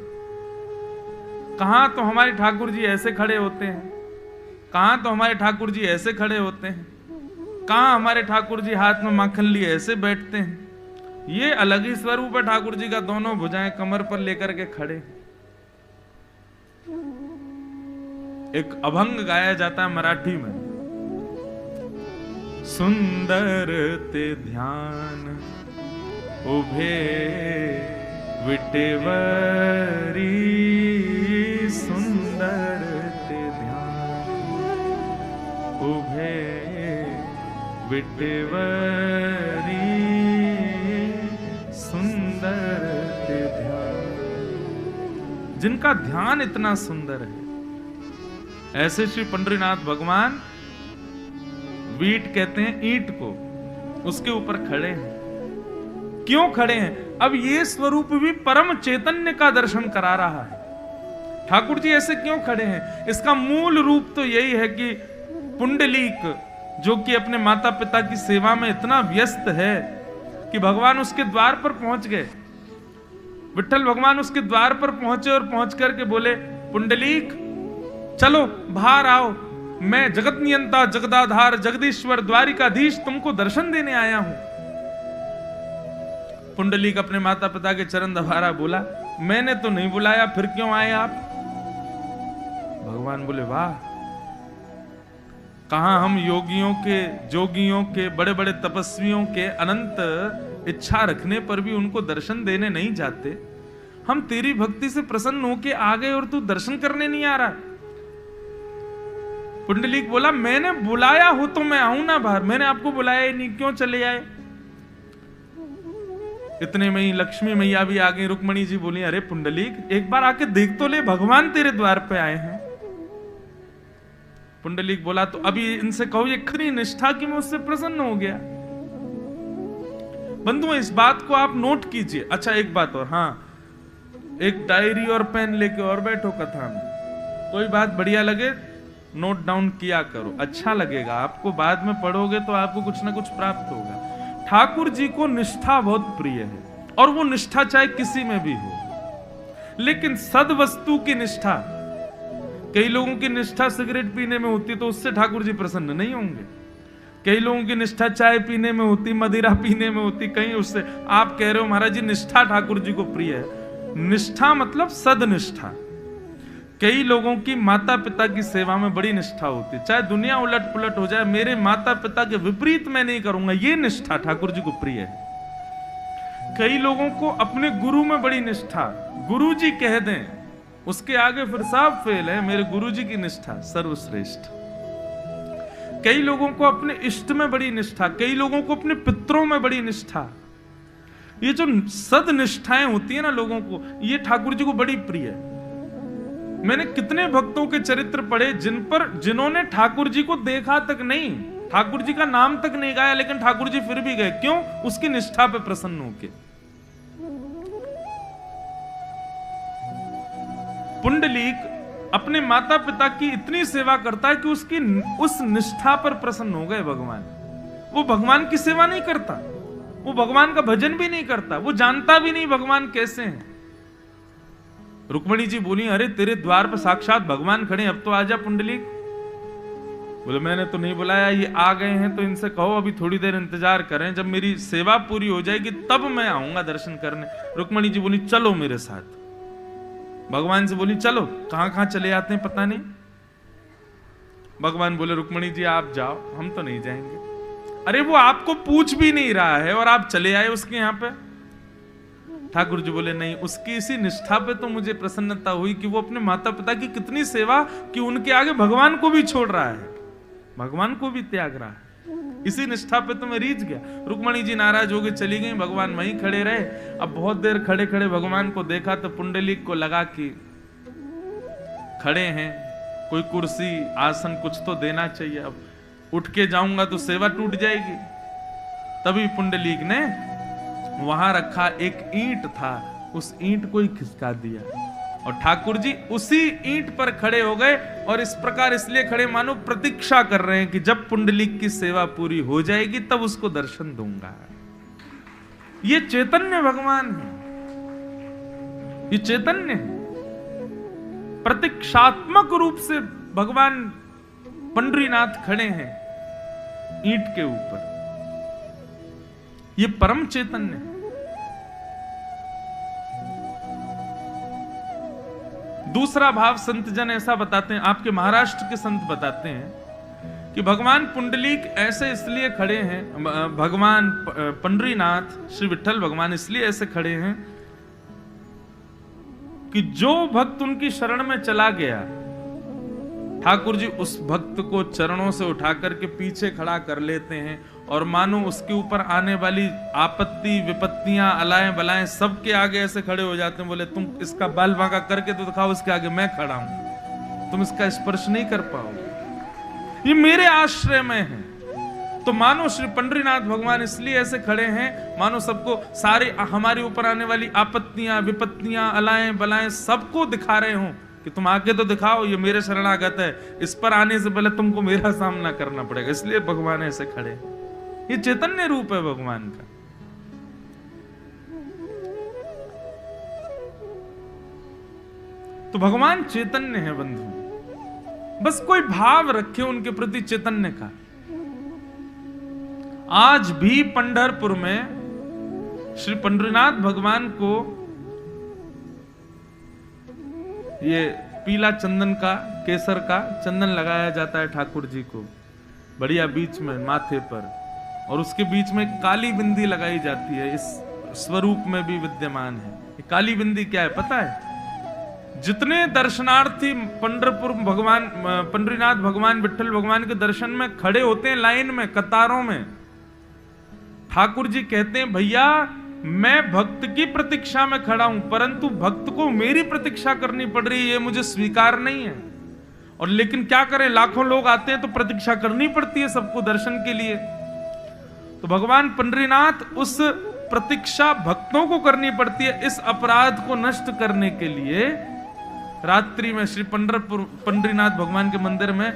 कहां तो हमारे ठाकुर जी ऐसे खड़े होते हैं, कहां तो हमारे ठाकुर जी ऐसे खड़े होते हैं, कहां हमारे ठाकुर जी हाथ में माखन लिए ऐसे बैठते हैं। ये अलग ही स्वरूप है ठाकुर जी का। दोनों भुजाएं कमर पर लेकर के खड़े। एक अभंग गाया जाता है मराठी में। सुंदर ते ध्यान उभे विटेवरी, सुंदर ते ध्यान उभे विटेवरी, सुंदर ते ध्यान। जिनका ध्यान इतना सुंदर है, ऐसे श्री पंडरीनाथ भगवान वीट कहते हैं ईंट को, उसके ऊपर खड़े हैं। क्यों खड़े हैं? अब ये स्वरूप भी परम चैतन्य का दर्शन करा रहा है। ठाकुर जी ऐसे क्यों खड़े हैं? इसका मूल रूप तो यही है कि पुंडलीक जो कि अपने माता पिता की सेवा में इतना व्यस्त है कि भगवान उसके द्वार पर पहुंच गए। विठल भगवान उसके द्वार पर पहुंचे और पहुंच करके बोले, पुंडलीक चलो बाहर आओ, मैं जगत नियंता जगदाधार जगदीश्वर द्वारिकाधीश तुमको दर्शन देने आया हूं। पुंडलीक अपने माता पिता के चरण दबारा, बोला मैंने तो नहीं बुलाया, फिर क्यों आए आप? भगवान बोले, वाह, कहां हम योगियों के, जोगियों के, बड़े बड़े तपस्वियों के अनंत इच्छा रखने पर भी उनको दर्शन देने नहीं जाते। हम तेरी भक्ति से प्रसन्न होके आ गए और तू दर्शन करने नहीं आ रहा। पुंडलीक बोला, मैंने बुलाया हो तो मैं आऊं ना बाहर, मैंने आपको बुलाया ही नहीं, क्यों चले आए? इतने में ही लक्ष्मी मैया भी आ गई। रुक्मणी जी बोली, अरे पुंडलीक, एक बार आके देख तो ले, भगवान तेरे द्वार पे आए हैं। पुंडलीक बोला, तो अभी इनसे कहो ये खरी निष्ठा की मैं उससे प्रसन्न हो गया। बंधुओं, इस बात को आप नोट कीजिए। अच्छा, एक बात और, हाँ, एक डायरी और पेन लेके और बैठो कथा में, कोई बात बढ़िया लगे नोट डाउन किया करो, अच्छा लगेगा आपको, बाद में पढ़ोगे तो आपको कुछ ना कुछ प्राप्त होगा। ठाकुर जी को निष्ठा बहुत प्रिय है, और वो निष्ठा चाहे किसी में भी हो, लेकिन सद वस्तु की निष्ठा, कई लोगों की निष्ठा सिगरेट पीने में होती तो उससे ठाकुर जी प्रसन्न नहीं होंगे। कई लोगों की निष्ठा चाय पीने में होती, मदिरा पीने में होती, कहीं उससे। आप कह रहे हो महाराज जी निष्ठा ठाकुर जी को प्रिय है। निष्ठा मतलब सदनिष्ठा। कई लोगों की माता पिता की सेवा में बड़ी निष्ठा होती है, चाहे दुनिया उलट पुलट हो जाए, मेरे माता पिता के विपरीत मैं नहीं करूंगा, ये निष्ठा ठाकुर जी को प्रिय है। कई लोगों को अपने गुरु में बड़ी निष्ठा, गुरु जी कह दें उसके आगे फिर सब फेल है, मेरे गुरु जी की निष्ठा सर्वश्रेष्ठ। कई लोगों को अपने इष्ट में बड़ी निष्ठा, कई लोगों को अपने पितरों में बड़ी निष्ठा। ये जो सद निष्ठाएं होती है ना लोगों को, ये ठाकुर जी को बड़ी प्रिय है। मैंने कितने भक्तों के चरित्र पढ़े जिन्होंने ठाकुर जी को देखा तक नहीं, ठाकुर जी का नाम तक नहीं गाया, लेकिन ठाकुर जी फिर भी गए। क्यों? उसकी निष्ठा पे प्रसन्न होके। पुंडलीक अपने माता पिता की इतनी सेवा करता है कि उसकी उस निष्ठा पर प्रसन्न हो गए भगवान। वो भगवान की सेवा नहीं करता, वो भगवान का भजन भी नहीं करता, वो जानता भी नहीं भगवान कैसे हैं। रुक्मणी जी बोली, अरे तेरे द्वार पर साक्षात भगवान खड़े, अब तो आजा पुंडलीक। बोले, मैंने तो नहीं बुलाया, ये आ गए हैं तो इनसे कहो अभी थोड़ी देर इंतजार करें, जब मेरी सेवा पूरी हो जाएगी तब मैं आऊंगा दर्शन करने। रुक्मणी जी बोली, चलो मेरे साथ। भगवान से बोली, चलो। कहां कहां चले आते हैं पता नहीं। भगवान बोले, रुक्मणी जी आप जाओ, हम तो नहीं जाएंगे। अरे वो आपको पूछ भी नहीं रहा है और आप चले आए उसके यहां पे। ठाकुर जी बोले, नहीं, उसकी इसी निष्ठा पे तो मुझे प्रसन्नता हुई कि वो अपने माता पिता की कितनी सेवा, कि उनके आगे भगवान को भी छोड़ रहा है, भगवान को भी त्याग रहा है। इसी निष्ठा पे तो मैं रीझ गया। रुक्मणी जी नाराज होकर चली गई, भगवान वहीं खड़े रहे। अब बहुत देर खड़े खड़े भगवान को देखा तो पुंडलीक को लगा कि खड़े हैं, कोई कुर्सी आसन कुछ तो देना चाहिए, अब उठ के जाऊंगा तो सेवा टूट जाएगी। तभी पुंडलीक ने वहां रखा एक ईंट था, उस ईंट को ही खिसका दिया और ठाकुर जी उसी ईंट पर खड़े हो गए। और इस प्रकार इसलिए खड़े मानो प्रतीक्षा कर रहे हैं कि जब पुंडलीक की सेवा पूरी हो जाएगी तब उसको दर्शन दूंगा। ये चैतन्य भगवान है, ये चैतन्य है। प्रतीक्षात्मक रूप से भगवान पंडरीनाथ खड़े हैं ईंट के ऊपर, ये परम चैतन्य है। दूसरा भाव संत जन ऐसा बताते हैं, आपके महाराष्ट्र के संत बताते हैं कि भगवान पुंडलीक ऐसे इसलिए खड़े हैं, भगवान पंडरीनाथ श्री विठ्ठल भगवान इसलिए ऐसे खड़े हैं कि जो भक्त उनकी शरण में चला गया, ठाकुर जी उस भक्त को चरणों से उठाकर के पीछे खड़ा कर लेते हैं और मानो उसके ऊपर आने वाली आपत्ति विपत्तियां अलाएं बलाएं सबके आगे ऐसे खड़े हो जाते हैं। बोले, तुम इसका बाल बांका करके तो दिखाओ, इसके आगे मैं खड़ा हूं, तुम इसका स्पर्श नहीं कर पाओगे, ये मेरे आश्रय में है। तो मानो श्री पंडरीनाथ भगवान इसलिए ऐसे खड़े हैं, मानो सबको, सारे हमारे ऊपर आने वाली आपत्तियां विपत्तियां अलाएं बलाएं सबको दिखा रहे हों कि तुम आके तो दिखाओ, ये मेरे शरणागत है, इस पर आने से पहले तुमको मेरा सामना करना पड़ेगा। इसलिए भगवान ऐसे खड़े, ये चैतन्य रूप है भगवान का। तो भगवान चैतन्य है बंधु, बस कोई भाव रखे उनके प्रति चैतन्य का। आज भी पंढरपुर में श्री पंडरीनाथ भगवान को ये पीला चंदन का, केसर का चंदन लगाया जाता है ठाकुर जी को बढ़िया बीच में माथे पर, और उसके बीच में काली बिंदी लगाई जाती है, इस स्वरूप में भी विद्यमान है। ये काली बिंदी क्या है पता है? जितने दर्शनार्थी पंढरपुर भगवान पंढरीनाथ भगवान विठ्ठल भगवान के दर्शन में खड़े होते हैं लाइन में, कतारों में, ठाकुर जी कहते हैं भैया मैं भक्त की प्रतीक्षा में खड़ा हूं, परंतु भक्त को मेरी प्रतीक्षा करनी पड़ रही है, ये मुझे स्वीकार नहीं है। और लेकिन क्या करें, लाखों लोग आते हैं तो प्रतीक्षा करनी पड़ती है सबको दर्शन के लिए। तो भगवान पंढरीनाथ उस प्रतीक्षा भक्तों को करनी पड़ती है। इस अपराध को नष्ट करने के लिए रात्रि में श्री पंढरीनाथ भगवान के मंदिर में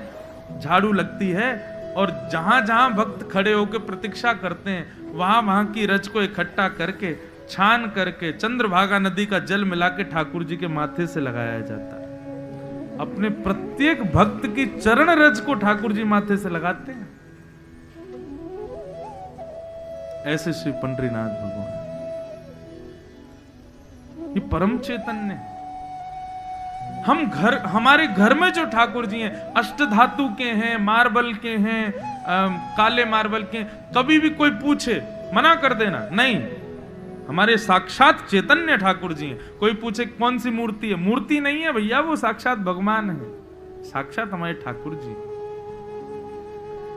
झाड़ू लगती है और जहां जहां भक्त खड़े होकर प्रतीक्षा करते हैं वहां वहां की रज को इकट्ठा करके, छान करके, चंद्रभागा नदी का जल मिला के ठाकुर जी के माथे से लगाया जाता है। अपने प्रत्येक भक्त की चरण रज को ठाकुर जी माथे से लगाते हैं। ऐसे श्री पंढरीनाथ भगवान, ये परम चैतन्य। हमारे घर में जो ठाकुर जी हैं अष्टधातु के हैं, मार्बल के हैं, काले मार्बल के हैं। कभी भी कोई पूछे मना कर देना, नहीं, हमारे साक्षात चैतन्य ठाकुर जी हैं। कोई पूछे कौन सी मूर्ति है, मूर्ति नहीं है भैया, वो साक्षात भगवान है, साक्षात हमारे ठाकुर जी।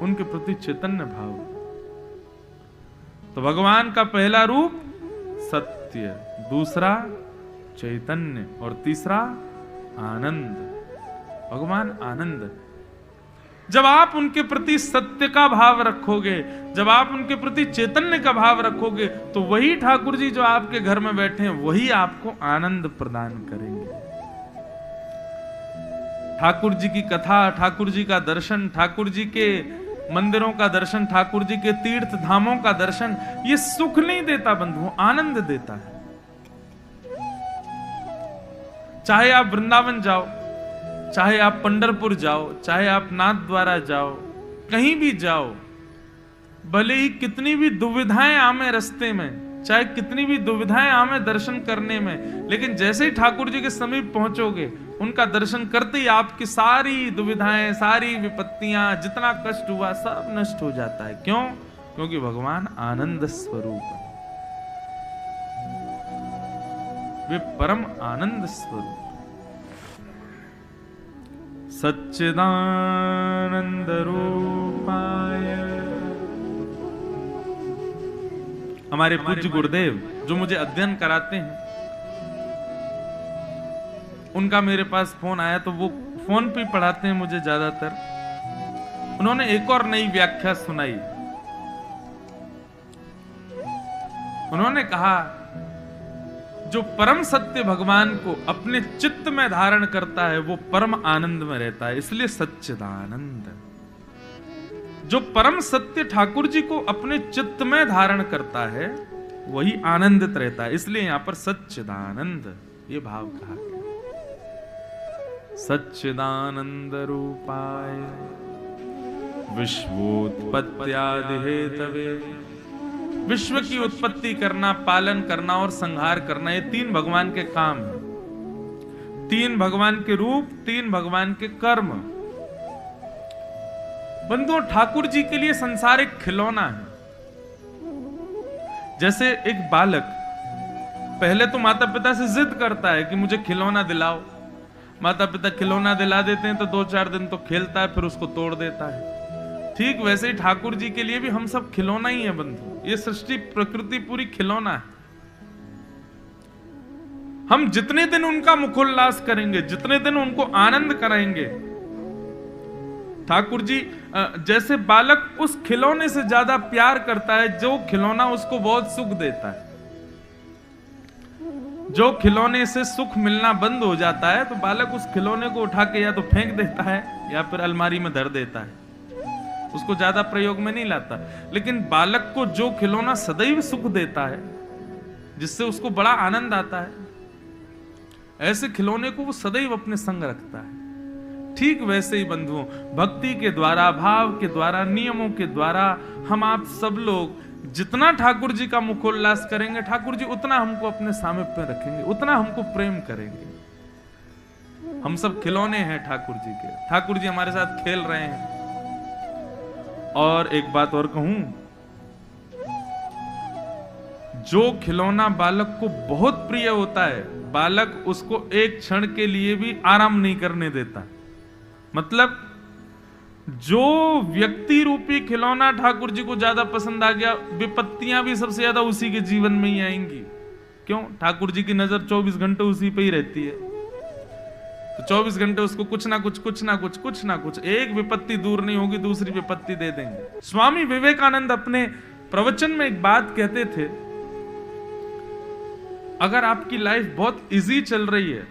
उनके प्रति चैतन्य भाव। तो भगवान का पहला रूप सत्य, दूसरा चैतन्य और तीसरा आनंद। भगवान आनंद। जब आप उनके प्रति सत्य का भाव रखोगे, जब आप उनके प्रति चैतन्य का भाव रखोगे, तो वही ठाकुर जी जो आपके घर में बैठे हैं वही आपको आनंद प्रदान करेंगे। ठाकुर जी की कथा, ठाकुर जी का दर्शन, ठाकुर जी के मंदिरों का दर्शन, ठाकुर जी के तीर्थ धामों का दर्शन, ये सुख नहीं देता बंधुओं, आनंद देता है। चाहे आप वृंदावन जाओ, चाहे आप पंढरपुर जाओ, चाहे आप नाथ द्वारा जाओ, कहीं भी जाओ, भले ही कितनी भी दुविधाएं आमे रास्ते में, चाहे कितनी भी दुविधाएं आमे दर्शन करने में, लेकिन जैसे ही ठाकुर जी के समीप पहुंचोगे, उनका दर्शन करते ही आपकी सारी दुविधाएं, सारी विपत्तियां, जितना कष्ट हुआ सब नष्ट हो जाता है। क्यों? क्योंकि भगवान आनंद स्वरूप है, वे परम आनंद स्वरूप। सच्चिदानंद रूपाय। हमारे पूज्य गुरुदेव जो मुझे अध्ययन कराते हैं, उनका मेरे पास फोन आया, तो वो फोन पे पढ़ाते हैं मुझे ज्यादातर। उन्होंने एक और नई व्याख्या सुनाई। उन्होंने कहा जो परम सत्य भगवान को अपने चित्त में धारण करता है वो परम आनंद में रहता है, इसलिए सच्चिदानंद। जो परम सत्य ठाकुर जी को अपने चित्त में धारण करता है वही आनंदित रहता है, इसलिए यहां पर सच्चिदानंद ये भाव कहा गया। सच्चिदानंद रूपाय विश्वोत्पत्त्यादि हेतवे। विश्व की उत्पत्ति करना, पालन करना और संहार करना, ये तीन भगवान के काम हैं। तीन भगवान के रूप, तीन भगवान के कर्म। बंधुओं, ठाकुर जी के लिए संसार एक खिलौना है। जैसे एक बालक पहले तो माता पिता से जिद करता है कि मुझे खिलौना दिलाओ। माता पिता खिलौना दिला देते हैं तो 2-4 दिन तो खेलता है, फिर उसको तोड़ देता है। ठीक वैसे ही ठाकुर जी के लिए भी हम सब खिलौना ही है बंधु। ये सृष्टि प्रकृति पूरी खिलौना है। हम जितने दिन उनका मुखोल्लास करेंगे, जितने दिन उनको आनंद कराएंगे, ठाकुर जी जैसे बालक उस खिलौने से ज्यादा प्यार करता है जो खिलौना उसको बहुत सुख देता है। जो खिलौने से सुख मिलना बंद हो जाता है तो बालक उस खिलौने को उठा के या तो फेंक देता है या फिर अलमारी में धर देता है, उसको ज्यादा प्रयोग में नहीं लाता। लेकिन बालक को जो खिलौना सदैव सुख देता है, जिससे उसको बड़ा आनंद आता है, ऐसे खिलौने को वो सदैव अपने संग रखता है। ठीक वैसे ही बंधुओं, भक्ति के द्वारा, भाव के द्वारा, नियमों के द्वारा हम आप सब लोग जितना ठाकुर जी का मुखोल्लास करेंगे, ठाकुर जी उतना हमको अपने सामीप्य में रखेंगे, उतना हमको प्रेम करेंगे। हम सब खिलौने हैं ठाकुर जी के। ठाकुर जी हमारे साथ खेल रहे हैं। और एक बात और कहूं, जो खिलौना बालक को बहुत प्रिय होता है, बालक उसको एक क्षण के लिए भी आराम नहीं करने देता। मतलब जो व्यक्ति रूपी खिलौना ठाकुर जी को ज्यादा पसंद आ गया, विपत्तियां भी सबसे ज्यादा उसी के जीवन में ही आएंगी। क्यों? ठाकुर जी की नजर 24 घंटे उसी पे ही रहती है, तो 24 घंटे उसको कुछ ना कुछ एक विपत्ति दूर नहीं होगी, दूसरी विपत्ति दे देंगे। स्वामी विवेकानंद अपने प्रवचन में एक बात कहते थे, अगर आपकी लाइफ बहुत इजी चल रही है,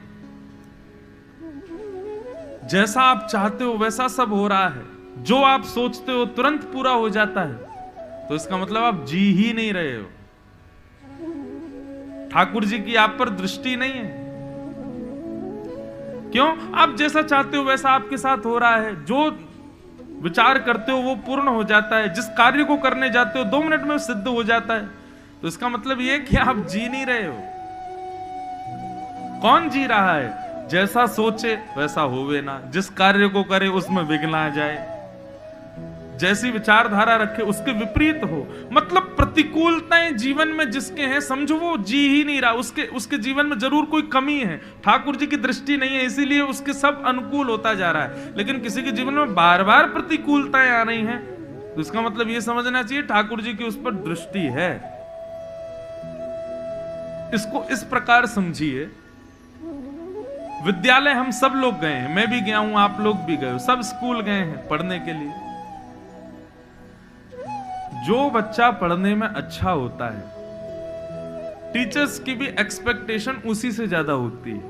जैसा आप चाहते हो वैसा सब हो रहा है, जो आप सोचते हो तुरंत पूरा हो जाता है, तो इसका मतलब आप जी ही नहीं रहे हो। ठाकुर जी की आप पर दृष्टि नहीं है। क्यों? आप जैसा चाहते हो वैसा आपके साथ हो रहा है, जो विचार करते हो वो पूर्ण हो जाता है, जिस कार्य को करने जाते हो 2 मिनट में सिद्ध हो जाता है। तो इसका मतलब ये कि आप जी नहीं रहे हो। कौन जी रहा है? जैसा सोचे वैसा होवे ना, जिस कार्य को करे उसमें विघ्न आ जाए, जैसी विचारधारा रखे उसके विपरीत हो। मतलब प्रतिकूलताएं जीवन में जिसके हैं, समझो वो जी ही नहीं रहा, उसके जीवन में जरूर कोई कमी है, ठाकुर जी की दृष्टि नहीं है, इसीलिए उसके सब अनुकूल होता जा रहा है। लेकिन किसी के जीवन में बार बार प्रतिकूलताएं आ रही हैं, तो इसका मतलब ये समझना चाहिए ठाकुर जी की उस पर दृष्टि है। इसको इस प्रकार समझिए, विद्यालय हम सब लोग गए हैं, मैं भी गया हूं, आप लोग भी गए हो, सब स्कूल गए हैं पढ़ने के लिए। जो बच्चा पढ़ने में अच्छा होता है, टीचर्स की भी एक्सपेक्टेशन उसी से ज्यादा होती है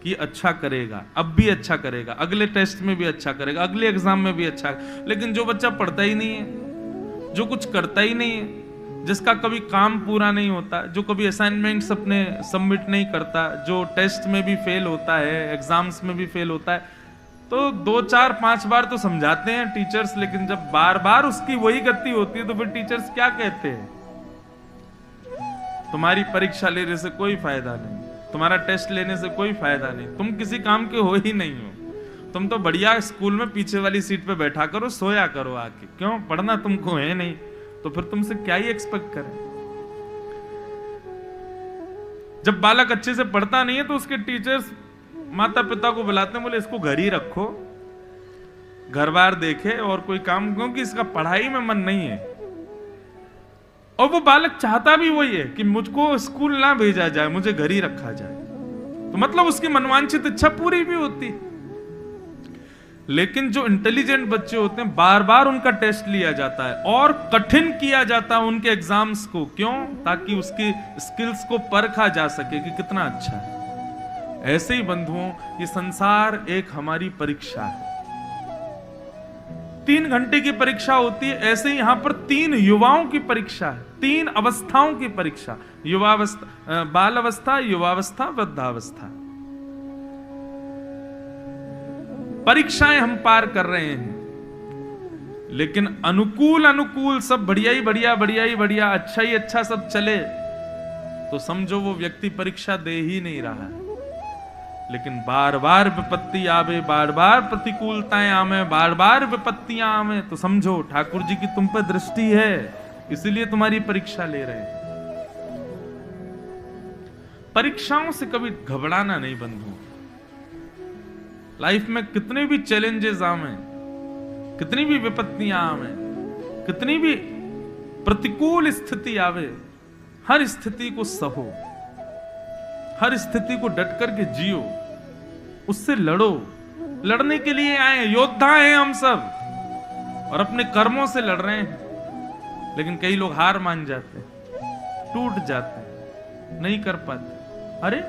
कि अच्छा करेगा, अब भी अच्छा करेगा, अगले टेस्ट में भी अच्छा करेगा, अगले एग्जाम में भी अच्छा। लेकिन जो बच्चा पढ़ता ही नहीं है, जो कुछ करता ही नहीं है, जिसका कभी काम पूरा नहीं होता, जो कभी असाइनमेंट्स अपने सबमिट नहीं करता, जो टेस्ट में भी फेल होता है, एग्जाम्स में भी फेल होता है, तो 2, 4, 5 बार तो समझाते हैं टीचर्स, लेकिन जब बार बार उसकी वही गति होती है तो फिर टीचर्स क्या कहते हैं? तुम्हारी परीक्षा लेने से कोई फायदा नहीं, तुम्हारा टेस्ट लेने से कोई फायदा नहीं, तुम किसी काम के हो ही नहीं हो, तुम तो बढ़िया स्कूल में पीछे वाली सीट पे बैठा करो, सोया करो आके, क्यों? पढ़ना तुमको है नहीं, तो फिर तुमसे क्या ही एक्सपेक्ट करें। जब बालक अच्छे से पढ़ता नहीं है तो उसके टीचर्स माता पिता को बुलाते हैं, बोले इसको घर ही रखो, घर बार देखे और कोई काम, क्योंकि इसका पढ़ाई में मन नहीं है। और वो बालक चाहता भी वही है कि मुझको स्कूल ना भेजा जाए, मुझे घर ही रखा जाए, तो मतलब उसकी मनवांछित इच्छा पूरी भी होती। लेकिन जो इंटेलिजेंट बच्चे होते हैं, बार बार उनका टेस्ट लिया जाता है और कठिन किया जाता है उनके एग्जाम्स को। क्यों? ताकि उसकी स्किल्स को परखा जा सके कि कितना अच्छा है। ऐसे ही बंधुओं, ये संसार एक हमारी परीक्षा है, 3 घंटे की परीक्षा होती है। ऐसे ही यहां पर 3 युवाओं की परीक्षा है, 3 अवस्थाओं की परीक्षा, युवावस्था, बाल अवस्था, युवावस्था, वृद्धावस्था। परीक्षाएं हम पार कर रहे हैं, लेकिन अनुकूल सब बढ़िया ही बढ़िया, अच्छा ही अच्छा सब चले तो समझो वो व्यक्ति परीक्षा दे ही नहीं रहा है। लेकिन बार बार विपत्ति आवे, बार बार प्रतिकूलताएं आवे, बार बार विपत्तियां आवे, तो समझो ठाकुर जी की तुम पर दृष्टि है, इसलिए तुम्हारी परीक्षा ले रहे हैं। परीक्षाओं से कभी घबराना नहीं बंधु। लाइफ में कितने भी चैलेंजेस आवे, कितनी भी विपत्तियां आवे, कितनी भी प्रतिकूल स्थिति आवे, हर स्थिति को सहो, हर स्थिति को डट करके जियो, उससे लड़ो। लड़ने के लिए आए, योद्धा हैं हम सब, और अपने कर्मों से लड़ रहे हैं। लेकिन कई लोग हार मान जाते हैं, टूट जाते हैं, नहीं कर पाते। अरे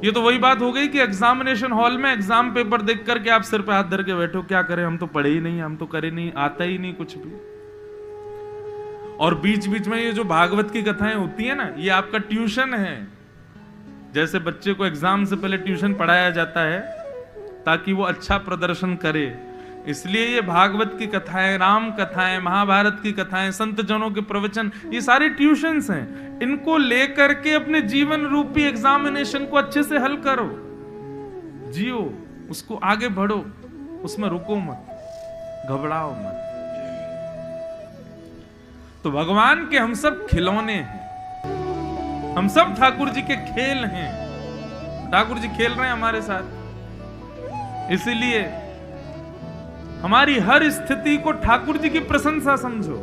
ये तो वही बात हो गई कि एग्जामिनेशन हॉल में एग्जाम पेपर देख करके आप सिर पे हाथ धर के बैठो, क्या करें, हम तो पढ़े ही नहीं, हम तो करे नहीं, आता ही नहीं कुछ भी। और बीच बीच में ये जो भागवत की कथाएं होती है ना, ये आपका ट्यूशन है। जैसे बच्चे को एग्जाम से पहले ट्यूशन पढ़ाया जाता है ताकि वो अच्छा प्रदर्शन करे, इसलिए ये भागवत की कथाएं, राम कथाएं, महाभारत की कथाएं, संत जनों के प्रवचन, ये सारे ट्यूशंस हैं। इनको लेकर के अपने जीवन रूपी एग्जामिनेशन को अच्छे से हल करो, जियो, उसको आगे बढ़ो, उसमें रुको मत, घबराओ मत। तो भगवान के हम सब खिलौने हैं। हम सब ठाकुर जी के खेल हैं, ठाकुर जी खेल रहे हैं हमारे साथ। इसीलिए हमारी हर स्थिति को ठाकुर जी की प्रशंसा समझो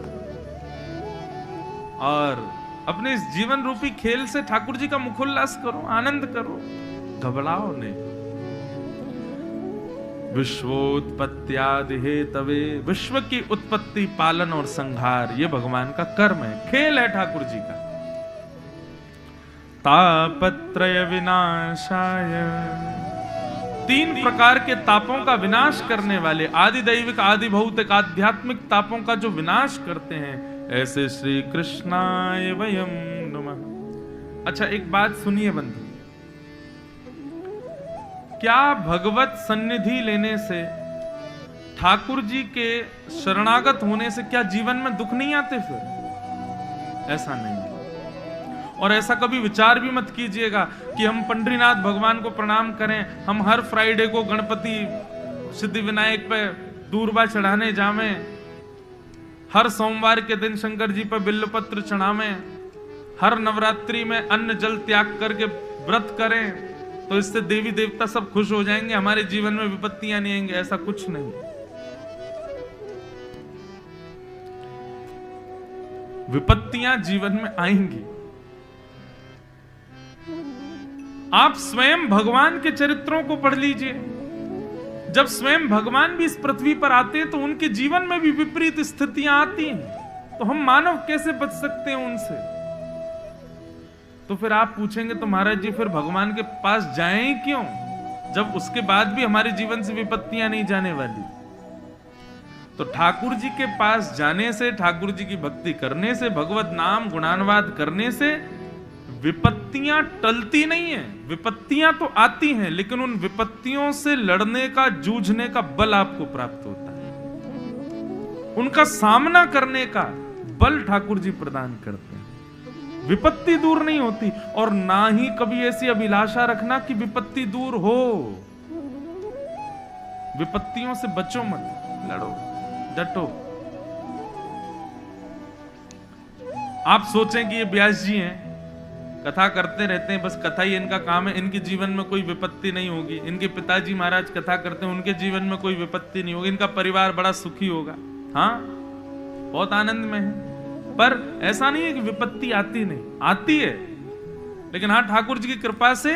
और अपने इस जीवन रूपी खेल से ठाकुर जी का मुखोल्लास करो, आनंद करो, घबराओ नहीं। विश्वोत्पत्त्यादि हेतवे, विश्व की उत्पत्ति, पालन और संहार ये भगवान का कर्म है, खेल है ठाकुर जी का। तापत्रय विनाशाय, 3 प्रकार के तापों का विनाश करने वाले, आदि दैविक, आदि भौतिक, आध्यात्मिक तापों का जो विनाश करते हैं, ऐसे श्री कृष्णाय वयम नमः। अच्छा, एक बात सुनिए बंधु, क्या भगवत सन्निधि लेने से, ठाकुर जी के शरणागत होने से क्या जीवन में दुख नहीं आते? फिर ऐसा नहीं है। और ऐसा कभी विचार भी मत कीजिएगा कि हम पंडरीनाथ भगवान को प्रणाम करें, हम हर फ्राइडे को गणपति सिद्धि विनायक पे दूर्वा चढ़ाने जावें, हर सोमवार के दिन शंकर जी पर बिल्वपत्र चढ़ावें, हर नवरात्रि में अन्न जल त्याग करके व्रत करें, तो इससे देवी देवता सब खुश हो जाएंगे, हमारे जीवन में विपत्तियां नहीं आएंगी। ऐसा कुछ नहीं। विपत्तियां जीवन में आएंगी। आप स्वयं भगवान के चरित्रों को पढ़ लीजिए। जब स्वयं भगवान भी इस पृथ्वी पर आते हैं तो उनके जीवन में भी विपरीत स्थितियां आती हैं, तो हम मानव कैसे बच सकते हैं उनसे? तो फिर आप पूछेंगे तो महाराज जी फिर भगवान के पास जाएं क्यों, जब उसके बाद भी हमारे जीवन से विपत्तियां नहीं जाने वाली? तो ठाकुर जी के पास जाने से, ठाकुर जी की भक्ति करने से, भगवत नाम गुणानुवाद करने से विपत्तियां टलती नहीं है। विपत्तियां तो आती हैं, लेकिन उन विपत्तियों से लड़ने का, जूझने का बल आपको प्राप्त होता है। उनका सामना करने का बल ठाकुर जी प्रदान करते हैं। विपत्ति दूर नहीं होती, और ना ही कभी ऐसी अभिलाषा रखना कि विपत्ति दूर हो। विपत्तियों से बचो मत, लड़ो, डटो। आप सोचें कि ये व्यास जी हैं, कथा करते रहते हैं, बस कथा ही इनका काम है, इनके जीवन में कोई विपत्ति नहीं होगी। इनके पिताजी महाराज कथा करते हैं, उनके जीवन में कोई विपत्ति नहीं होगी, इनका परिवार बड़ा सुखी होगा, हाँ बहुत आनंद में है। पर ऐसा नहीं है कि विपत्ति आती नहीं, आती है, लेकिन हाँ ठाकुर जी की कृपा से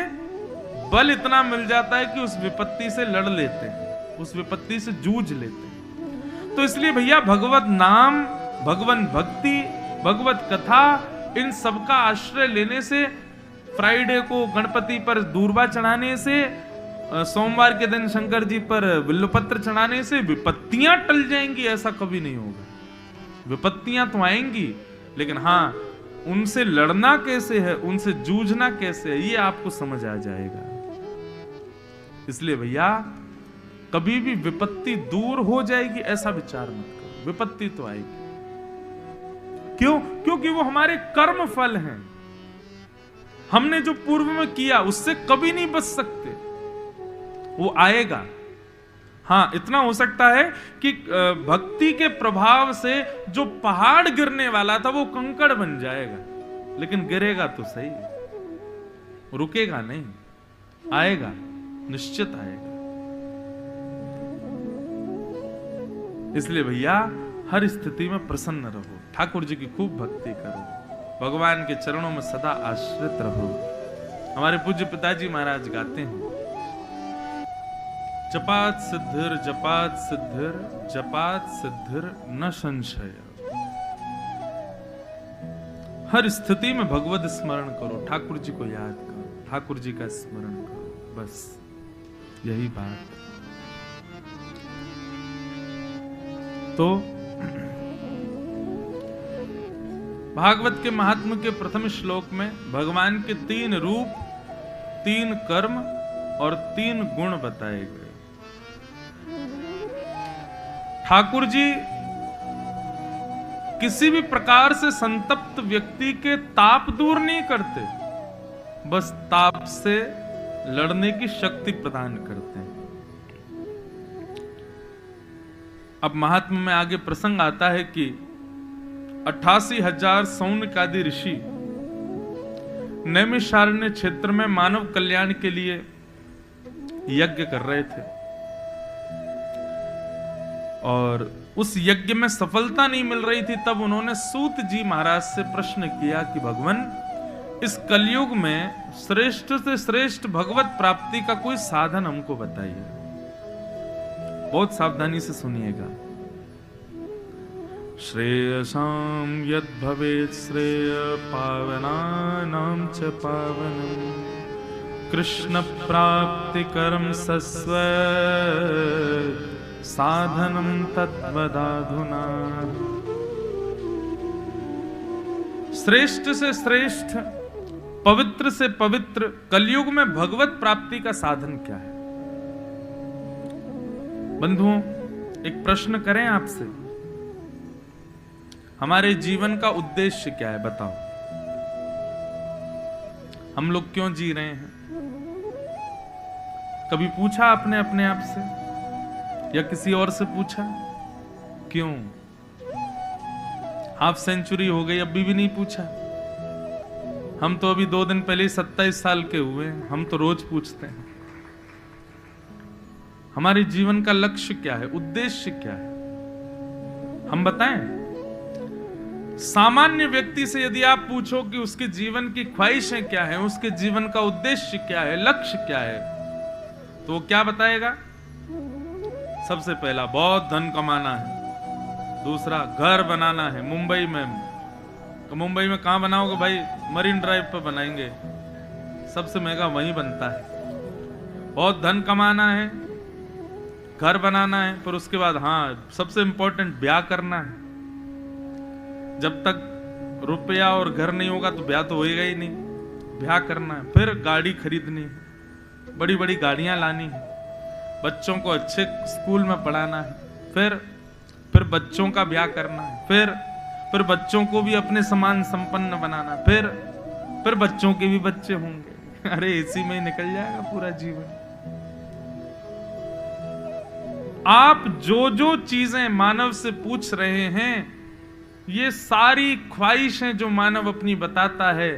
बल इतना मिल जाता है कि उस विपत्ति से लड़ लेते हैं, उस विपत्ति से जूझ लेते हैं। तो इसलिए भैया भगवत नाम, भगवान भक्ति, भगवत कथा, इन सबका आश्रय लेने से, फ्राइडे को गणपति पर दूर्वा चढ़ाने से, सोमवार के दिन शंकर जी पर बिल्वपत्र चढ़ाने से विपत्तियां टल जाएंगी, ऐसा कभी नहीं होगा। विपत्तियां तो आएंगी, लेकिन हाँ उनसे लड़ना कैसे है, उनसे जूझना कैसे है, ये आपको समझ आ जाएगा। इसलिए भैया कभी भी विपत्ति दूर हो जाएगी ऐसा विचार मत करो, विपत्ति तो आएगी। क्यों? क्योंकि वो हमारे कर्म फल हैं। हमने जो पूर्व में किया उससे कभी नहीं बच सकते, वो आएगा। हाँ इतना हो सकता है कि भक्ति के प्रभाव से जो पहाड़ गिरने वाला था वो कंकड़ बन जाएगा, लेकिन गिरेगा तो सही, रुकेगा नहीं, आएगा, निश्चित आएगा। इसलिए भैया हर स्थिति में प्रसन्न रहो, ठाकुर जी की खूब भक्ति करो, भगवान के चरणों में सदा आश्रित रहो। हमारे पूज्य पिताजी महाराज गाते हैं, जपात सिद्धिर जपात सिद्धिर जपात सिद्धिर न संशय। हर स्थिति में भगवत स्मरण करो, ठाकुर जी को याद करो, ठाकुर जी का स्मरण करो, बस यही बात। तो भागवत के महात्म्य के प्रथम श्लोक में भगवान के 3 रूप, 3 कर्म और 3 गुण बताए गए। ठाकुर जी किसी भी प्रकार से संतप्त व्यक्ति के ताप दूर नहीं करते, बस ताप से लड़ने की शक्ति प्रदान करते हैं। अब महात्मा में आगे प्रसंग आता है कि 88,000 सौनकादि ऋषि नैमिषारण्य क्षेत्र में मानव कल्याण के लिए यज्ञ कर रहे थे और उस यज्ञ में सफलता नहीं मिल रही थी। तब उन्होंने सूत जी महाराज से प्रश्न किया कि भगवान, इस कलयुग में श्रेष्ठ से श्रेष्ठ भगवत प्राप्ति का कोई साधन हमको बताइए। बहुत सावधानी से सुनिएगा। श्रेयसाम यद भवेत् श्रेय पावनानां च पावनम् कृष्ण प्राप्ति कर्म सस्व साधनम तत्वदाधुना। श्रेष्ठ से श्रेष्ठ, पवित्र से पवित्र कलयुग में भगवत प्राप्ति का साधन क्या है? बंधुओं, एक प्रश्न करें आपसे, हमारे जीवन का उद्देश्य क्या है? बताओ, हम लोग क्यों जी रहे हैं? कभी पूछा आपने अपने आप से या किसी और से पूछा क्यों? हाफ सेंचुरी हो गई, अभी भी नहीं पूछा। हम तो अभी 2 दिन पहले 27 साल के हुए, हम तो रोज पूछते हैं। हमारे जीवन का लक्ष्य क्या है, उद्देश्य क्या है? हम बताएं। सामान्य व्यक्ति से यदि आप पूछो कि उसके जीवन की ख्वाहिशें क्या है, उसके जीवन का उद्देश्य क्या है, लक्ष्य क्या है, तो वो क्या बताएगा? सबसे पहला बहुत धन कमाना है, दूसरा घर बनाना है मुंबई में। तो मुंबई में कहां बनाओगे भाई? मरीन ड्राइव पर बनाएंगे, सबसे महंगा वहीं बनता है। बहुत धन कमाना है, घर बनाना है, पर उसके बाद हाँ सबसे इंपॉर्टेंट ब्याह करना है। जब तक रुपया और घर नहीं होगा तो ब्याह तो होएगा ही नहीं। ब्याह करना है, फिर गाड़ी खरीदनी है, बड़ी बड़ी गाड़ियां लानी है, बच्चों को अच्छे स्कूल में पढ़ाना है, फिर बच्चों का ब्याह करना है, फिर बच्चों को भी अपने समान संपन्न बनाना, फिर बच्चों के भी बच्चे होंगे। अरे इसी में ही निकल जाएगा पूरा जीवन। आप जो जो चीजें मानव से पूछ रहे हैं, ये सारी ख्वाहिशें जो मानव अपनी बताता है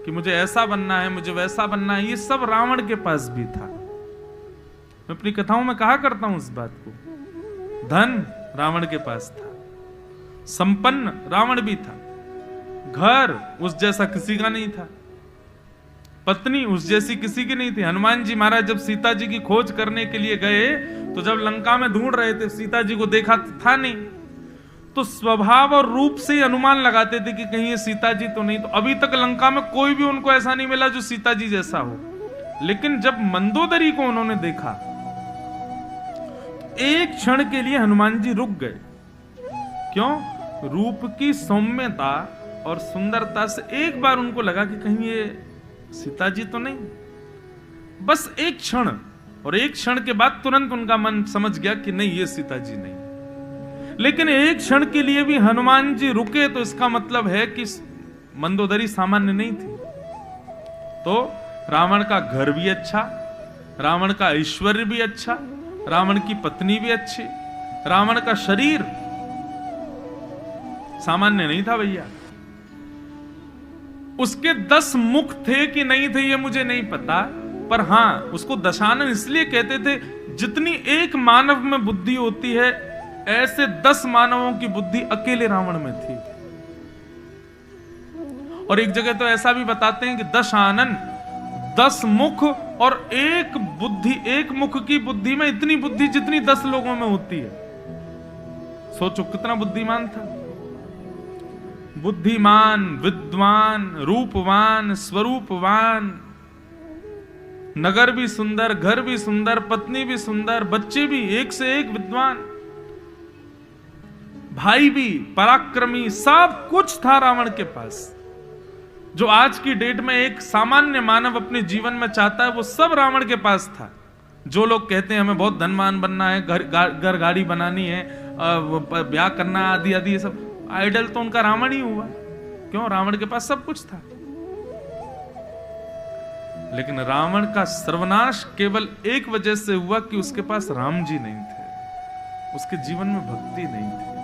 कि मुझे ऐसा बनना है, मुझे वैसा बनना है, ये सब रावण के पास भी था। मैं अपनी कथाओं में कहा करता हूं इस बात को। धन रावण के पास था, संपन्न रावण भी था, घर उस जैसा किसी का नहीं था, पत्नी उस जैसी किसी की नहीं थी। हनुमान जी महाराज जब सीता जी की खोज करने के लिए गए, तो जब लंका में ढूंढ रहे थे, सीता जी को देखा था नहीं, तो स्वभाव और रूप से ही अनुमान लगाते थे कि कहीं ये सीता जी तो नहीं। तो अभी तक लंका में कोई भी उनको ऐसा नहीं मिला जो सीता जी जैसा हो। लेकिन जब मंदोदरी को उन्होंने देखा, एक क्षण के लिए हनुमान जी रुक गए। क्यों? रूप की सौम्यता और सुंदरता से एक बार उनको लगा कि कहीं ये सीता जी तो नहीं। बस एक क्षण, और एक क्षण के बाद तुरंत उनका मन समझ गया कि नहीं, ये सीता जी नहीं। लेकिन एक क्षण के लिए भी हनुमान जी रुके, तो इसका मतलब है कि मंदोदरी सामान्य नहीं थी। तो रावण का घर भी अच्छा, रावण का ऐश्वर्य भी अच्छा, रावण की पत्नी भी अच्छी, रावण का शरीर सामान्य नहीं था भैया। उसके 10 मुख थे कि नहीं थे ये मुझे नहीं पता, पर हां उसको दशानन इसलिए कहते थे, जितनी एक मानव में बुद्धि होती है, ऐसे 10 मानवों की बुद्धि अकेले रावण में थी। और एक जगह तो ऐसा भी बताते हैं कि दशानन, 10 मुख और एक बुद्धि, एक मुख की बुद्धि में इतनी बुद्धि जितनी 10 लोगों में होती है। सोचो कितना बुद्धिमान था। बुद्धिमान, विद्वान, रूपवान, स्वरूपवान, नगर भी सुंदर, घर भी सुंदर, पत्नी भी सुंदर, बच्चे भी एक से एक विद्वान, भाई भी पराक्रमी, सब कुछ था रावण के पास। जो आज की डेट में एक सामान्य मानव अपने जीवन में चाहता है, वो सब रावण के पास था। जो लोग कहते हैं हमें बहुत धनवान बनना है, घर गाड़ी बनानी है, ब्याह करना, आदि आदि, ये सब आइडल तो उनका रावण ही हुआ। क्यों? रावण के पास सब कुछ था। लेकिन रावण का सर्वनाश केवल एक वजह से हुआ कि उसके पास राम जी नहीं थे, उसके जीवन में भक्ति नहीं थी।